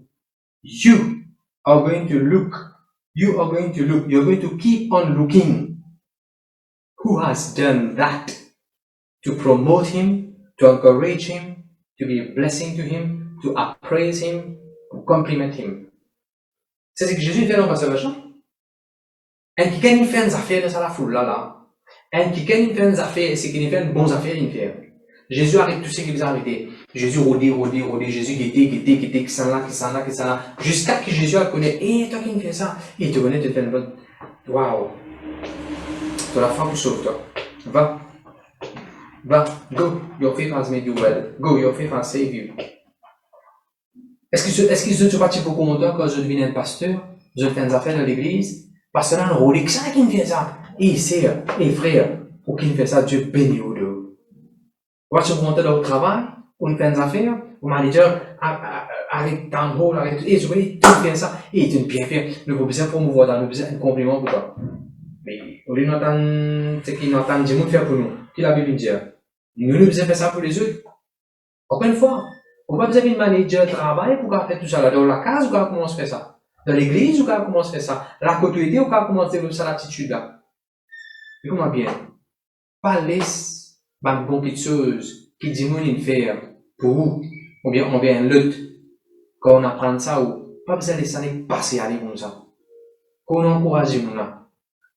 you are going to look, you're going to keep on looking. Who has done that? To promote him, to encourage him, to be a blessing to him, to appraise him, to compliment him. C'est ce que Jésus fait dans le passage. Un qui gagne fait des affaires dans la foule là. Un qui gagne fait des affaires, c'est qu'il fait de bonnes affaires, il fait. Jésus arrête tout ce qui vous a arrêté. Jésus rodé. Jésus guetté, qui s'en là. Jusqu'à ce que Jésus a connu, toi qui me fais ça, il te connaît, tu te fais une bonne. Waouh. Tu as la foi pour sauver toi. Va. Go. Your faith has made you well. Go, your faith has saved you. Est-ce que je suis parti pour commenter quand je deviens un pasteur? Je fais des affaires dans l'église? Parce que là, on rodé, qui c'est qui me fait ça? Sœur, frère, pour qui me fait ça, Dieu bénit ou deux. Quand tu montes dans le travail, pour une faire des affaires, au manager, avec ton rôle, avec tout, je connais tout bien ça, tu es bien fait. Le besoin pour me voir dans le besoin, un compliment pour toi. Mais, au lieu d'entendre ce qu'il entend, Dieu nous faire pour nous. Qui la Bible dit? Nous ne besoin faire ça pour les autres. Encore une fois, on va besoin d'un manager de travail pour faire tout ça là. Dans la case, ou comment on se fait ça? Dans l'église, ou comment on se fait ça? La côté ou comment on se développe ça l'attitude là? Écoute-moi bien. Pas laisse, une bonne petite chose qui dit mon faire pour vous, ou bien l'autre. Quand on apprend ça, ou pas besoin de laisser ça passer aller comme ça. Quand on encourage les gens là.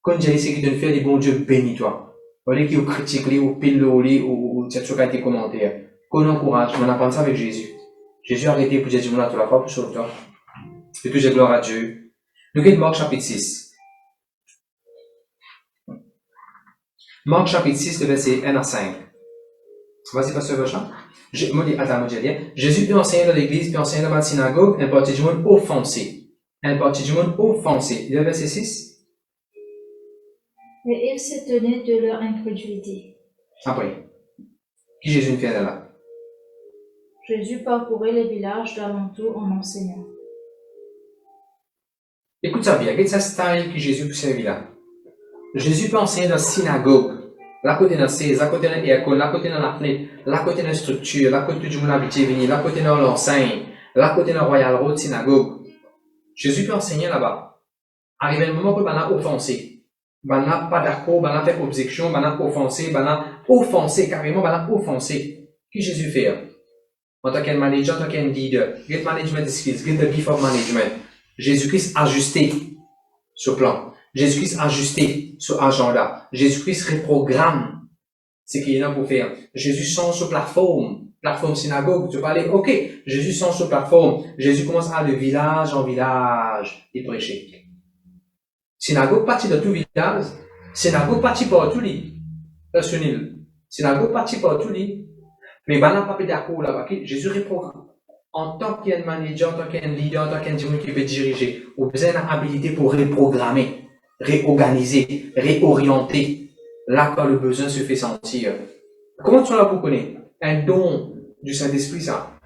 Quand j'ai laissé qu'ils te faire, les bon Dieu bénis toi. Au lieu qu'ils critiquent, ou pile ou cette chose qui a été commentée. Quand on encourage, on apprend ça avec Jésus. Jésus a arrêté pour dire du monde là toute la fois pour sauver toi. Et que j'ai gloire à Dieu. Nous regardons Marc chapitre 6. Marc chapitre 6, le verset 1 à 5. Vas-y, pasteur Vachon. Jésus peut enseigner dans l'église, peut enseigner dans la synagogue, un parti du monde offensé. Le verset 6. Et il s'étonnait de leur incrédulité. Après. Qui Jésus fait là? Jésus parcourait les villages d'alentour en enseignant. Écoute ça bien, regarde ça style que Jésus peut servir là. Jésus peut enseigner dans la synagogue, là côté dans la cise, là côté dans l'école, là côté dans la fenêtre, là côté dans la structure, là côté du monde habitué venir, là côté dans l'enseigne, là côté dans Royal Road synagogue. Jésus peut enseigner là-bas. Arrivé le moment où on a offensé. On n'a pas d'accord, on a fait objection, on a offensé, carrément, on a offensé. Qu'est-ce que Jésus fait? En tant qu'un manager, en tant qu'un leader, get management skills, get the gift of management. Jésus-Christ ajusté ce plan. Jésus-Christ ajusté ce agenda. Jésus-Christ reprogramme ce qu'il est là pour faire. Jésus change sur plateforme synagogue. Tu parlais, ok, Jésus change sur plateforme. Jésus commence à de village en village et prêcher. Synagogue partie de tout village. Synagogue partie partout li. Synagogue partie partout li. Mais ben n'a pas d'accord là-bas. Jésus reprogramme. En tant qu'un manager, en tant qu'un leader, en tant qu'un dirigeant qui veut diriger, vous avez une habilité pour reprogrammer, réorganiser, réorienter, là quand le besoin se fait sentir. Comment tu l'as pour connaître? Un don du Saint-Esprit, ça.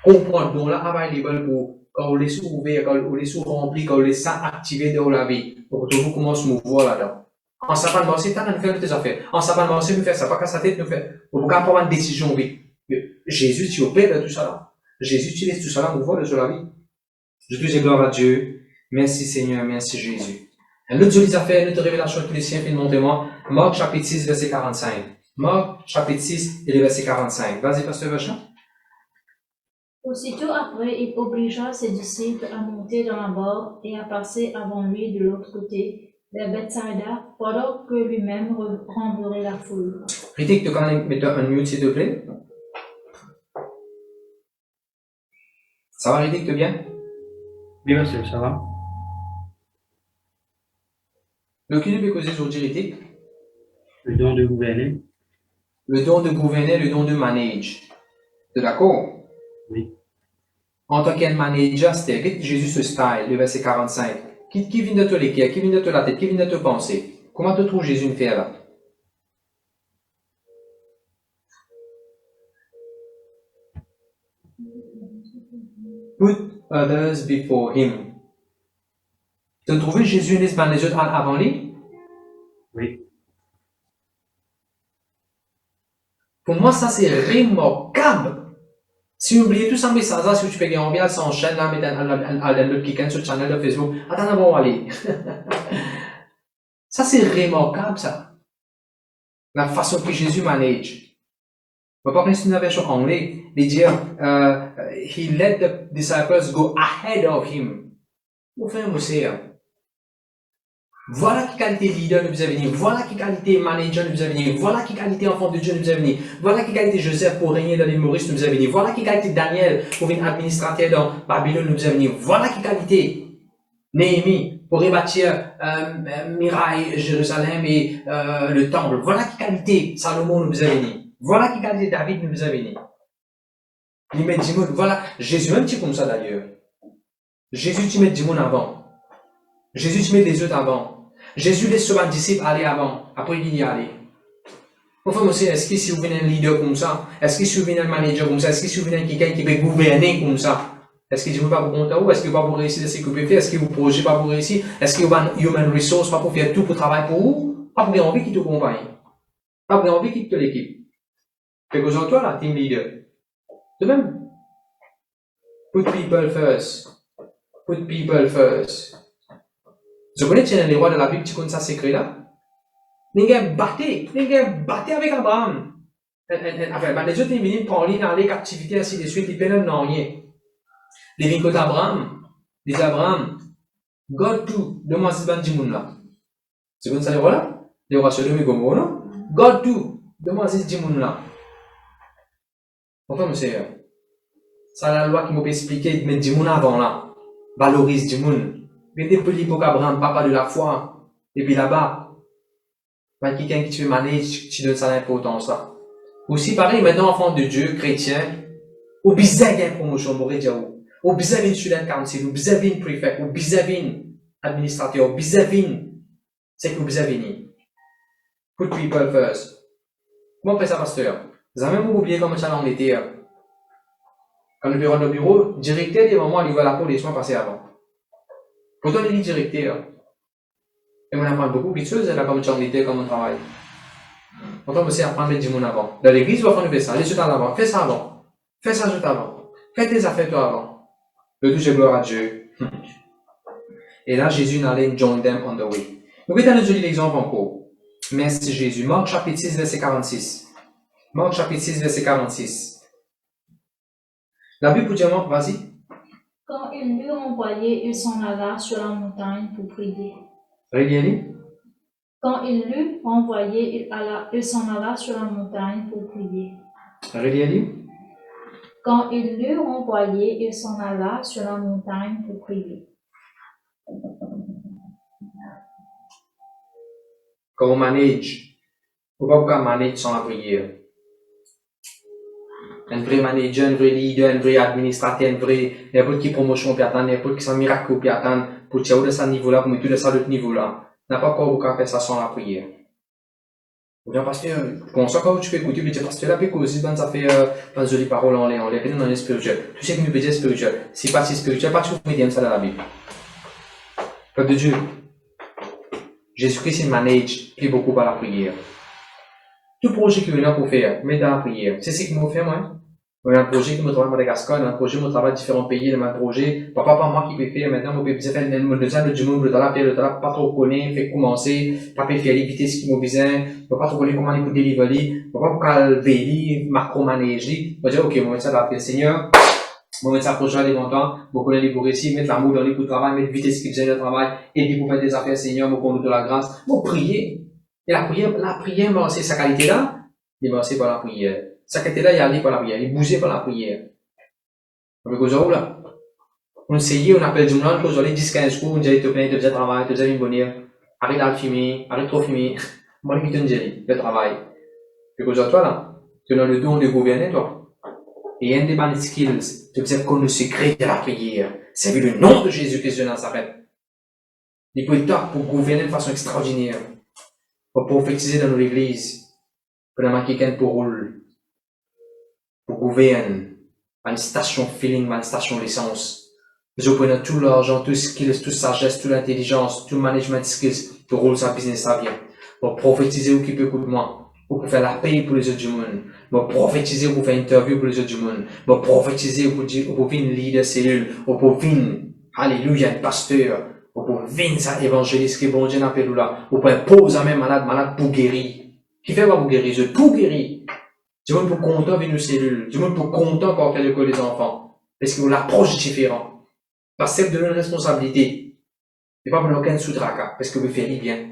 Comprendre le don là, available pour, quand on laisse ouvert, quand on laisse rempli, quand on laisse ça activer dans la vie, pour que vous commencez à mouvoir là-dedans. En sapant de marché, t'as faire tes affaires. En sapant de marché, nous faire ça, pas qu'à sa tête, nous faire. Pour pouvoir prendre une décision, oui. Jésus, tu opères de tout ça là. Jésus utilise tout ça là, mouvoir de la vie. Je te dis gloire à Dieu. Merci Seigneur, merci Jésus. Un autre jolie affaire, une autre révélation que les siens fait monter moi. Marc chapitre 6, verset 45. Marc chapitre 6 et le verset 45. Vas-y, pasteur Vachin. Aussitôt après, il obligea ses disciples à monter dans la barque et à passer avant lui de l'autre côté, vers Bethsaïda, pendant que lui-même rembourrait la foule. Ritik, tu peux mettre un mute s'il te plaît? Ça va, Ritik, tu bien? Oui, monsieur, ça va? Le qui peut causer aujourd'hui, Ritik? Le don de gouverner? Le don de gouverner, le don de manage. Tu es d'accord? Oui. En tant qu'un manager, c'était Jésus ce style, le verset 45. Qui vient de te l'écrire, qui vient de te la tête, qui vient de te penser? Comment te trouve Jésus une faire là? Put others before him. Tu as trouvé Jésus une manager avant lui? Oui. Pour moi, ça c'est remarquable. Si vous oubliez tout ça, mais ça, si tu fais gagner bien sans chaîne, là, mais dans le cliquant sur le channel de Facebook, attends, bon, allez. Ça c'est remarquable, ça. La façon que Jésus manage. On va pas prendre une version anglaise, de dire, he let the disciples go ahead of him. Vous faites un mot. Voilà qui qualité leader nous avez venu. Voilà qui qualité manager nous avez venu. Voilà qui qualité enfant de Dieu nous avez venu. Voilà qui qualité Joseph pour régner dans les Maurice nous avez venu. Voilà qui qualité Daniel pour être administrateur dans Babylone nous avez venu. Voilà qui qualité Néhémie pour rebâtir Mirail, Jérusalem et le temple. Voilà qui qualité Salomon nous avez venu. Voilà qui qualité David nous avez venu. Il met du monde. Voilà. Jésus un petit comme ça d'ailleurs. Jésus tu mets du monde avant. Jésus tu mets les autres avant. Jésus laisse ses disciples aller avant, après il y aller. Enfin, monsieur, est-ce que si vous venez un leader comme ça, est-ce que si vous venez un manager comme ça, est-ce que si vous venez quelqu'un qui peut gouverner comme ça, est-ce que Dieu ne va pas vous compter ou est-ce que vous ne va pas vous réussir de ce que vous pouvez faire, est-ce que vous projet pas vous réussir, est-ce que vous avez human resource pas pour faire tout pour travailler pour vous, pas pour avoir envie qui te accompagne, pas pour avoir envie qui te l'équipe. Quelque chose en toi là, team leader. De même. Put people first. Put people first. Je connais les rois de la Bible, tu connais ça secret là? N'ingé batté avec Abraham. Enfin, les autres, ils viennent prendre l'île dans les captivités, ainsi de suite, ils peinent non rien. Les vignes côté Abraham, God to, demande si ban dimoun là. C'est comme ça les rois là? Les rois sur le Gomorrhe, non? God to, demande si dimoun là. Enfin, monsieur, ça la loi qui m'a expliqué, mais dimoun avant là, valorise dimoun. Mais des petits pour Abraham, papa de la foi, et puis là-bas, quelqu'un qui tu manages, tu donnes ça l'importance là. Aussi, pareil, maintenant, enfant de Dieu, chrétien, ou bizarre une promotion, m'aurait dit, ou bizarre une student council, ou bizarre une préfet, ou bizarre une administrateur, ou bizarre une, c'est que vous bizarre une. Put people first. Comment on fait ça, pasteur? Vous avez même oublié comment ça en était. Quand le bureau de bureau, directeur des moments, il va la police, on passer avant. Pourtant, il est directeur. Et on apprend beaucoup de choses, là, comme on était, comme on travaille. Pourtant, aussi apprendre du monde avant. Dans l'église, on va faire ça. Allez, tout en avant. Fais ça avant. Fais ça tout avant. Fais tes affaires toi avant. Le tout, j'ai gloire à Dieu. Et là, Jésus allait join them on the way. Donc, on a donné l'exemple encore. Merci Jésus. Marc chapitre 6, verset 46. Marc chapitre 6, verset 46. La Bible dit, vas-y. Quand il l'eut renvoyé, il s'en alla sur la montagne pour prier. Regarde. Quand il l'eut renvoyé, il s'en alla sur la montagne pour prier. Regarde. Quand il l'eut renvoyé, il s'en alla sur la montagne pour prier. Quand on manage, on ne peut pas manager sans la prière. Un vrai manager, un vrai leader, un vrai administrateur, un vrai, n'importe qui promotion peut attendre, n'importe qui s'en miracle peut attendre, pour tirer de ce niveau-là, pour mettre de ça de ce niveau-là. N'a pas quoi vous faire ça sans la prière. Ou bien, pasteur, quand ça, quand tu peux écouter, tu dis, pasteur, là, puis aussi, ben, ça fait, pas de jolies paroles en l'air, on les fait dans les spirituels. Tout ce qui nous peut dire spirituel. Si pas si spirituel, pas toujours médium, ça dans la Bible. Peuple de Dieu. Jésus-Christ, il manage, plus beaucoup par la prière. Tout projet qu'il vient pour faire, mets dans la prière. C'est ce qu'il m'a fait, moi. Il y a un projet qui me travaille à Madagascar, il y a un projet qui me travaille à différents pays, il y a un projet, papa, pas moi qui peut faire, maintenant, on peut faire le design du monde, le talent, pas trop connaître, fait commencer, pas peut faire l'éviter ce qui m'a besoin, pas trop connaître comment écouter les valides, pas calver, macro-manager, on va dire, ok, on va mettre ça dans le Seigneur, on va mettre ça projet à des montants, on va les réussir, mettre l'amour dans les coups de travail, mettre vitesse qui besoin de travail, et puis pour faire des affaires, Seigneur, on conduire de la grâce, on prier. Et la prière, c'est sa qualité-là, il va par la prière. Sa qualité-là, il y a par la prière, il bougeait par la prière. Donc, aujourd'hui, là, on essaye, on appelle du monde, on dit 10-15 coups, on dit, te plaît, te faisais travail, te faisais une bonne heure, arrête de filmer, arrête trop filmer, moi, je te dis, le travail. Donc, aujourd'hui, toi, là, tu as le don de gouverner, toi. Et un des bonnes skills, tu sais qu'on le secret de la prière, c'est le nom de Jésus-Christ de Nazareth. Il peut être pour gouverner de façon extraordinaire, pour prophétiser dans nos églises, pour la quelqu'un pour rôle, pour gouverner, à une station feeling, à une station licence. Vous prenez tout l'argent, tout skills, toute sagesse, toute l'intelligence, tout management skills, pour rôle sa business, ça vient. Pour prophétiser ou qui peut écouter moi, pour faire la paix pour les autres du monde, pour prophétiser pour faire une interview pour les autres du monde, pour prophétiser pour dire, pour venir leader cellule, pour venir, alléluia, pasteur, pour venir ça évangéliste qui est bon Dieu n'appelle là, pour poser un même malade pour guérir. Qui fait pas pour guérir? Je tout guérir. Du monde pour content venir aux cellules. Du monde pour content quand on fait l'école des enfants. Parce que l'approche est différente. Parce que c'est de une responsabilité. Et pas pour aucun sous-draka. Parce que vous faites bien.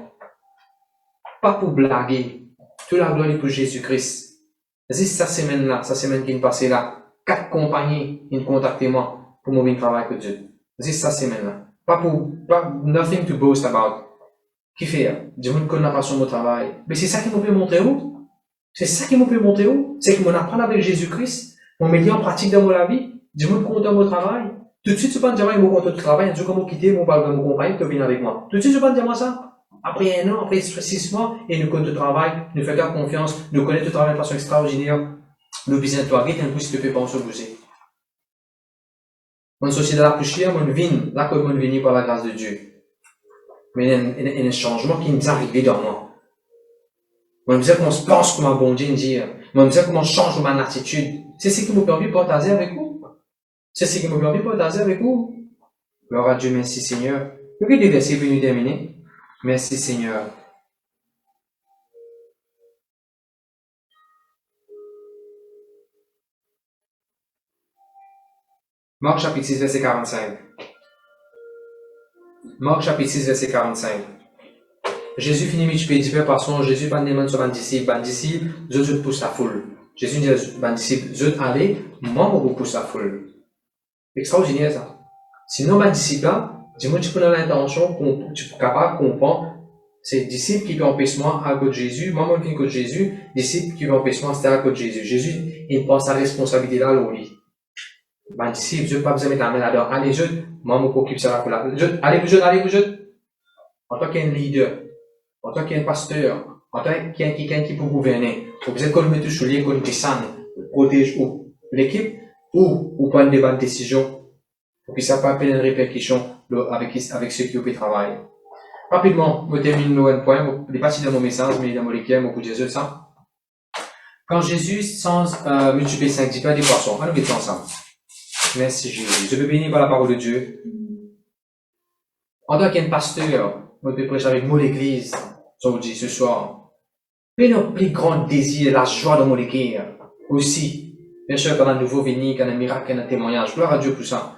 Pas pour blaguer. Toute la gloire est pour Jésus-Christ. Vas-y, cette semaine qui est passée là, 4 compagnies, ils contacté moi pour mon travail avec Dieu. Vas-y, cette semaine-là. Pas nothing to boast about. Qui fait? Du monde qu'on n'a pas sur mon travail. Mais c'est ça qui me peut montrer où? C'est ça qui me peut montrer où? C'est que mon apprendre avec Jésus-Christ, on met en pratique dans mon vie, du monde content mon travail. Tout de suite, tu peux me dire, moi, content du travail, tu comment quitter, mon parle de mon compagnon, tu viens avec moi. Tout de suite, tu peux me dire moi ça? Après 1 an, après 6 mois, et nous connaissons le travail, nous faisons confiance, nous connaissons le travail de façon extraordinaire. Nous visons toi, vite, un coup, si tu peux pas, on se bouger. Mon société la plus chère, mon vie, là, comme mon vie par la grâce de Dieu. Mais il y a un changement qui nous est arrivé dans moi. Moi, je me disais comment je pense comme un bon Dieu dire. Moi, je me disais comment je change mon attitude. C'est ce qui me permet de partager avec vous. C'est ce qui me permet de partager avec vous. Gloire à Dieu, merci Seigneur. Le que des versets venus terminer. Merci Seigneur. Marc chapitre 6, verset 45. Marc chapitre 6, verset 45. Jésus finit de dire par son Jésus va demander sur les disciples, je pousse la foule. Jésus dit aux disciples, je allez, moi je pousse la foule. Extraordinaire ça. Sinon, les disciples là, dis-moi tu peux dans l'intention, tu es capable de comprendre, c'est disciples qui ont empêchement à côté de Jésus, moi je viens côté de Jésus, disciples qui ont empêchement c'était à côté de Jésus. Jésus, il prend sa responsabilité là au lit. Ben, disciples, je n'ai pas besoin de mettre la main là-dedans. Allez, moi, je m'occupe de ça là. Allez, vous. En tant qu'un leader, en tant qu'un pasteur, en tant qu'un quelqu'un qui peut gouverner, vous êtes comme mettre sur les qu'on descend, protège l'équipe, ou prendre des bonnes décisions, pour que ça ne pas une répercussion avec ceux qui ont fait le travail. Rapidement, je termine le point, je n'ai pas si dans mon message, mais dans mon lecture, je vous dis ça. Quand Jésus, sans multiplier 5 10 pains des poissons, on nous mettons ensemble. Merci Jésus. Je veux bénir par la parole de Dieu. En tant qu'un pasteur, moi, je prêche avec mon église, aujourd'hui, ce soir. Mais notre plus grand désir, la joie dans mon église, aussi. Bien sûr, quand on a un nouveau venu, quand on a un miracle, quand on a un témoignage, gloire à Dieu pour ça.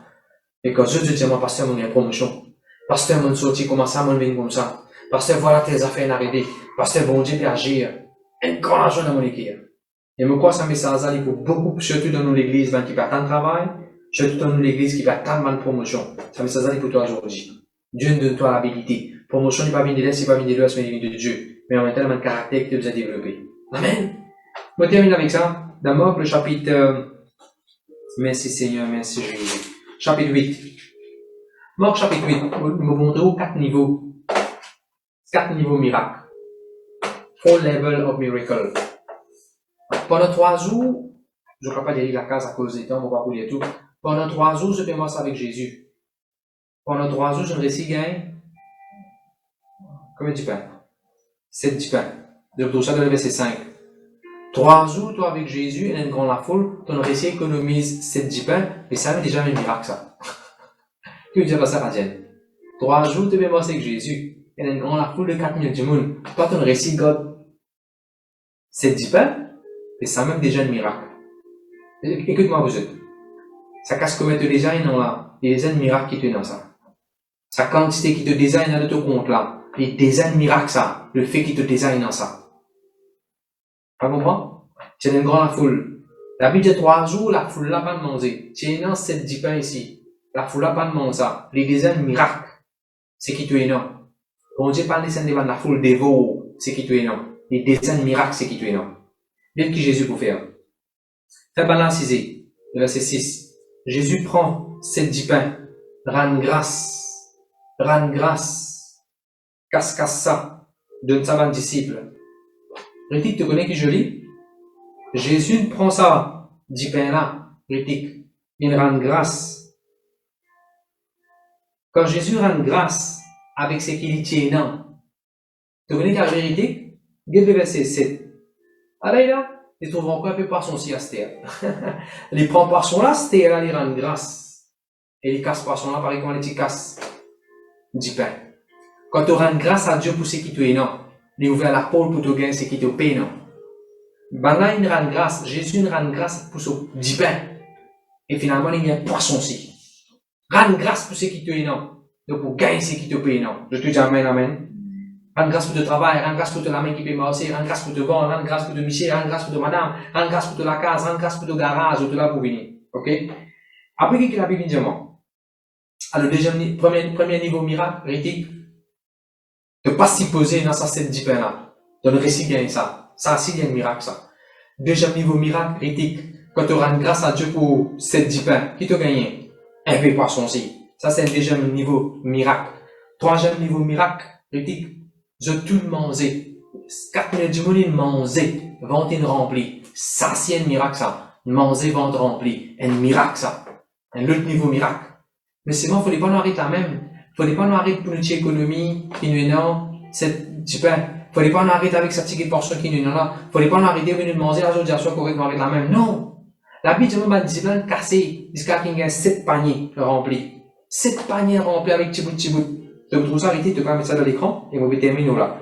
Et quand je dis, moi, pasteur, mon promotion. Pasteur, mon sorti, comment ça, mon venu comme ça. Pasteur, voilà tes affaires arrivées. Pasteur, bon Dieu, peut agir. Un grand joie dans mon église. Et moi, quoi, ça met ça à pour beaucoup, surtout dans nos églises, qui va tant de travail, surtout dans nos églises qui va tant de promotion. Ça met ça pour toi aujourd'hui. Dieu nous donne toi l'habilité. Promotion n'est pas bien de l'air, c'est pas bien de l'eau, c'est bien de Dieu. Mais en même temps, il y a un caractère que tu as développé. Amen. Je termine avec ça. D'abord, le chapitre, merci Seigneur, merci Jésus. Chapitre 8. Marc chapitre 8, nous montrons 4 niveaux. 4 niveaux miracles. 4 levels of miracle. Pendant 3 jours, je ne crois pas lire la case à cause des temps, on va pas vous lire tout. Pendant 3 jours, je commence avec Jésus. Pendant 3 jours, je ne récite gagne. Combien de pain? 7 du pain. De tout ça dans le verset 5. 3 jours, toi avec Jésus, et une grande la foule, ton récit économise 7 du pain, mais ça c'est déjà un miracle ça. Que veux dire par ça, Radienne? 3 jours, tu commences avec Jésus, et une grande la foule de 4 000 du monde. Toi, ton récit, God, 7 du pain, et ça même déjà un miracle. Écoute-moi, vous êtes. Ça casse comme tu déjà un là, il y a des miracles qui te dans ça. Sa quantité qui te design dans ton compte là, il y a des miracles ça, le fait qu'il te design dans ça. Tu comprends? C'est une grande foule. La Bible dit 3 jours, la foule n'a pas de manger. Tu es dans 7 10 pains ici. La foule n'a pas de manger ça. Les designs miracles, c'est qui tu es non. Quand Dieu parle de la foule dévore, c'est qui tu es non. Les designs miracles, c'est qui tu es non. Bien qui Jésus peut faire. Fais balancer, le verset 6. Jésus prend 7 10 pains, rend grâce, casse ça, donne ça à un disciple. Rétique, tu connais qui je lis? Jésus prend ça, 10 pains là, rétique, il rend grâce. Quand Jésus rend grâce avec ce qu'il tient, non. Tu connais la vérité? Regarde le verset 7. Ah là, il trouve encore un peu poisson si à cette terre. Il prend poisson là, cette terre là, il rend grâce. Et il casse poisson là, pareil comment il casse 10 pains. Quand tu rends grâce à Dieu pour ce qui te est, non. Il ouvre la porte pour te gagner ce qui te paye, non. Ben là, il rend grâce. Jésus rend grâce pour ce 10 pains. Et finalement, il y a un poisson aussi. Rends grâce pour ce qui te est, non. Donc, pour gagner ce qui te paye, non. Je te dis amen, amen. Rends grâce pour ton travail, rends grâce pour la main qui peut marcher, rends grâce pour te vendre, rends grâce pour te Michel, rends grâce pour te madame, rends grâce pour la case, rends grâce pour le garage, ou tout là pour venir. Ok? Après, qu'est-ce que la Bible dit, moi? Alors, premier niveau miracle, rétique, de pas s'y poser dans sa 7 pain là. Dans le récit gagne ça. Ça aussi, il y a un miracle, ça. Deuxième niveau miracle, rétique, quand tu rends grâce à Dieu pour 7 pain, qui t'a gagné? Un peu poisson aussi. Ça, c'est le deuxième niveau miracle. Troisième niveau miracle, rétique, je tout manger. 4 000 du monde, manger, ventre rempli. Ça, c'est un miracle, ça. Manger, ventre rempli. Un miracle, ça. Un autre niveau miracle. Mais c'est bon, faut pas nous arrêter là même. Faut pas nous arrêter pour notre économie, qui nous est non, c'est du pain. Faut pas nous arrêter avec cette petite portion qui nous est là. Faut pas nous arrêter de nous manger la journée soit correct, nous arrêter là même. Non! La Bible, dit, ma discipline cassée, jusqu'à qu'il y ait 7 paniers remplis. 7 paniers remplis avec petit bout. Donc, vous trouvez ça arrêté, tu peux mettre ça dans l'écran, et on va terminer là.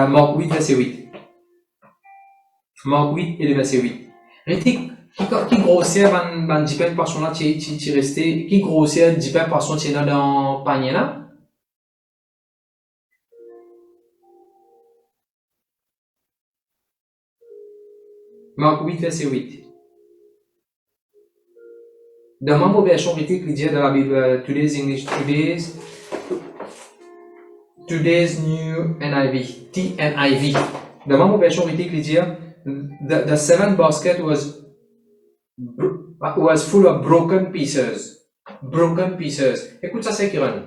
Marc 8, verset 8. Marc 8 et le verset 8. Rétique, qui grossir dans 10 pains par son là, tu resté, qui grossir 10 pains par son, tu es dans le panier là? Marc 8, verset 8. Dans ma version rétique, il dit dans la Bible, Today's English, Today's New NIV, TNIV. Dans ma version rétique, il dit, the 7 basket was full of broken pieces. Broken pieces. Écoute ça, c'est Kiran.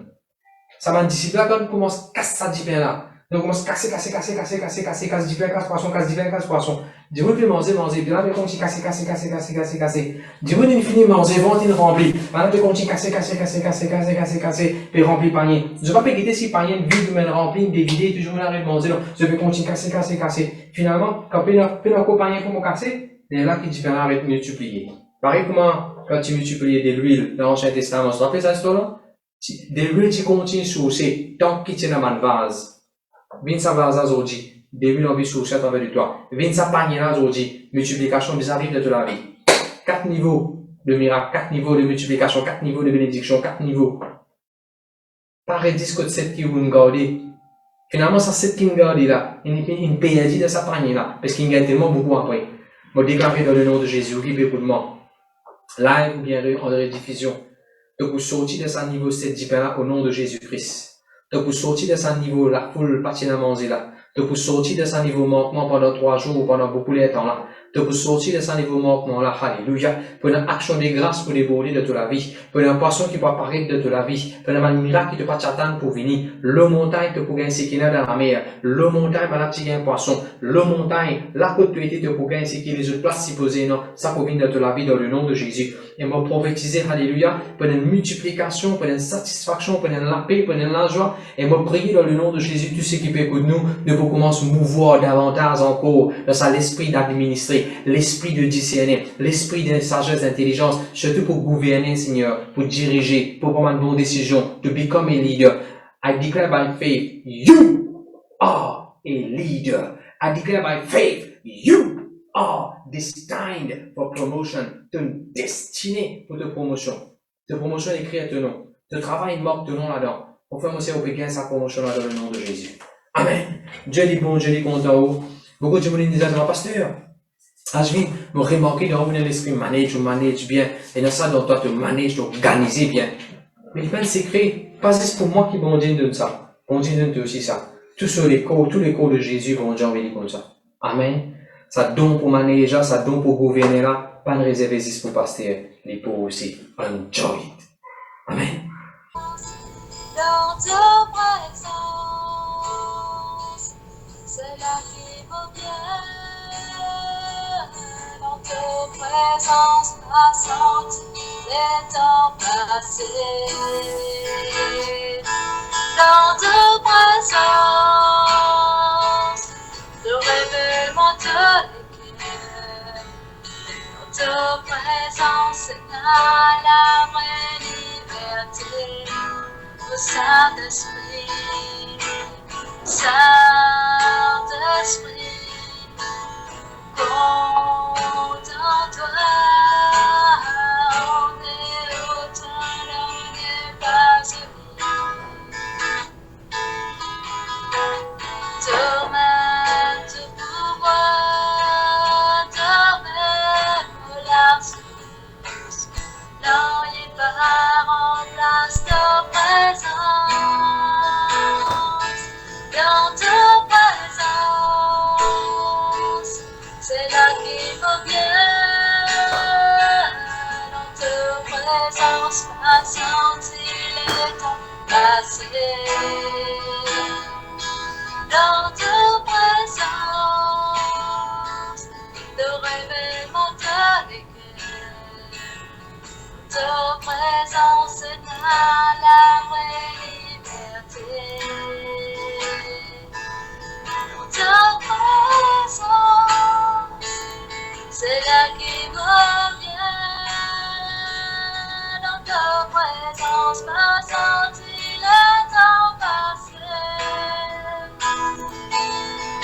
Ça m'a dit, là, quand on commence à casser ça 10 pains là. Donc, on commence à casser 10 pains, casse poisson, casse 10 pains, casse poisson. Dis-moi que manger, puis là, on continue casser. Dis-moi d'une finie manger, vente une remplie. Maintenant, on continue casser, puis remplir panier. Je ne vais pas péter si panier vide, mais rempli, dévidé, toujours on arrive à manger, je vais continuer casser. Finalement, quand on a panier pour me casser, il y a là qui dit, ben, arrête de multiplier. Pareil, comment, quand tu multiplies de l'huile dans l'Ancien Testament, tu te rappelles ça, ce là? Devi ci continui su se tant que tu n'as pas de vase. Viens sa vase aujourd'hui. Devi l'envie sur à travers de toi. Viens sa panier aujourd'hui. Multiplication des arrives de la vie. 4 niveaux de miracle, 4 niveaux de multiplication, 4 niveaux de bénédiction, 4 niveaux. Paradis que 7 qui vous gardez. Finalement, ça 7 qui vous gardez là. Il paye de sa panier là. Parce qu'il gagne tellement beaucoup après. Je déclare dans le nom de Jésus, qui peut pour moi. Live ou bien en rediffusion. De vous sortir de ce niveau 7 là au nom de Jésus-Christ. De vous sortir de ce niveau là, full pertinemment là. De vous sortir de ce niveau manquement pendant 3 jours ou pendant beaucoup de temps là. De vous sortir de ce niveau manquement là. Alléluia. Pour une action de grâce pour déborder de toute la vie. Pour une poisson qui peut apparaître de toute la vie. Pour un miracle qui te peut t'attendre pour venir. Le montagne te pour gagner ce qu'il y a dans la mer. Le montagne, par la petite gain poisson. Le montagne, la côte te pour gagner ce qui les autres places si posées. Non, ça pour venir de toute la vie dans le nom de Jésus. Et m'a prophétisé, alléluia, pour une multiplication, pour une satisfaction, pour une paix, pour une joie. Et m'a prié dans le nom de Jésus, tout ce qui peut pour nous, de vous commencer à mouvoir davantage encore dans ça l'esprit d'administrer, l'esprit de discerner, l'esprit de sagesse, d'intelligence, surtout pour gouverner, Seigneur, pour diriger, pour prendre de bonnes décisions, to become a leader. I declare by faith, you are a leader. I declare by faith, you are destined for promotion. Tu es destiné pour ta promotion. Ta promotion est écrite à ton nom. Tu travail marque ton nom là-dedans. Pour faire aussi au Pékin sa promotion là dans le nom de Jésus. Amen. Dieu est bon, Dieu est content. Beaucoup de gens me disent, mon pasteur, je viens me remarquer de revenir l'esprit manage bien. Et dans ça, dans toi, tu manages, tu organises bien. Mais il y a un secret. Pas juste pour moi qui bon Dieu donne ça. Bon Dieu donne aussi ça. Tous les cours de Jésus, bon Dieu envoie comme ça. Amen. Ça donne pour manager, ça donne pour gouverner là, pas de réservisme pour pasteur, les pauvres aussi. Enjoy it. Amen. Dans ta présence, c'est là qui vaut bien. Dans ta présence, ma senti les temps passés. Dans ta présence, le révèlement de l'équerre. Dans ta présence, c'est là la vraie liberté. Le Saint-Esprit, Saint-Esprit, compte en toi, on est autant, on n'est pas unis. Demain, tout pouvoir, demain, la source, n'ayez pas en place de présence, dans ta présence, c'est là qu'il vaut bien, dans ta présence, ma senti les temps passés. Dans ta présence, le révèlement de l'équerre. Ta présence, c'est la vraie liberté. Dans ta présence, c'est là qui va bien. Dans ta présence, ma senti le temps passé.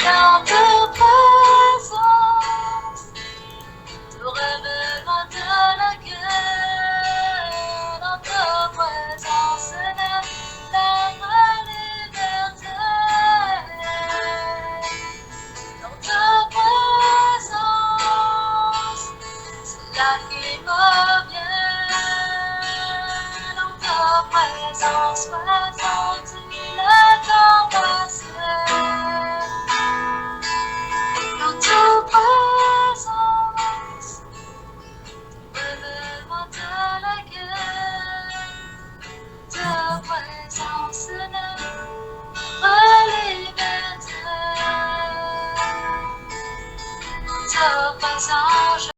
Dans ta présence, tout révèlement de la guerre. Dans ta présence, la vraie liberté. Dans ta présence, c'est là qui va bien. Dans ta présence, ma senti le temps passé. Dans ta présence, révèlement de la guerre. Ta présence, la liberté. Ta présence.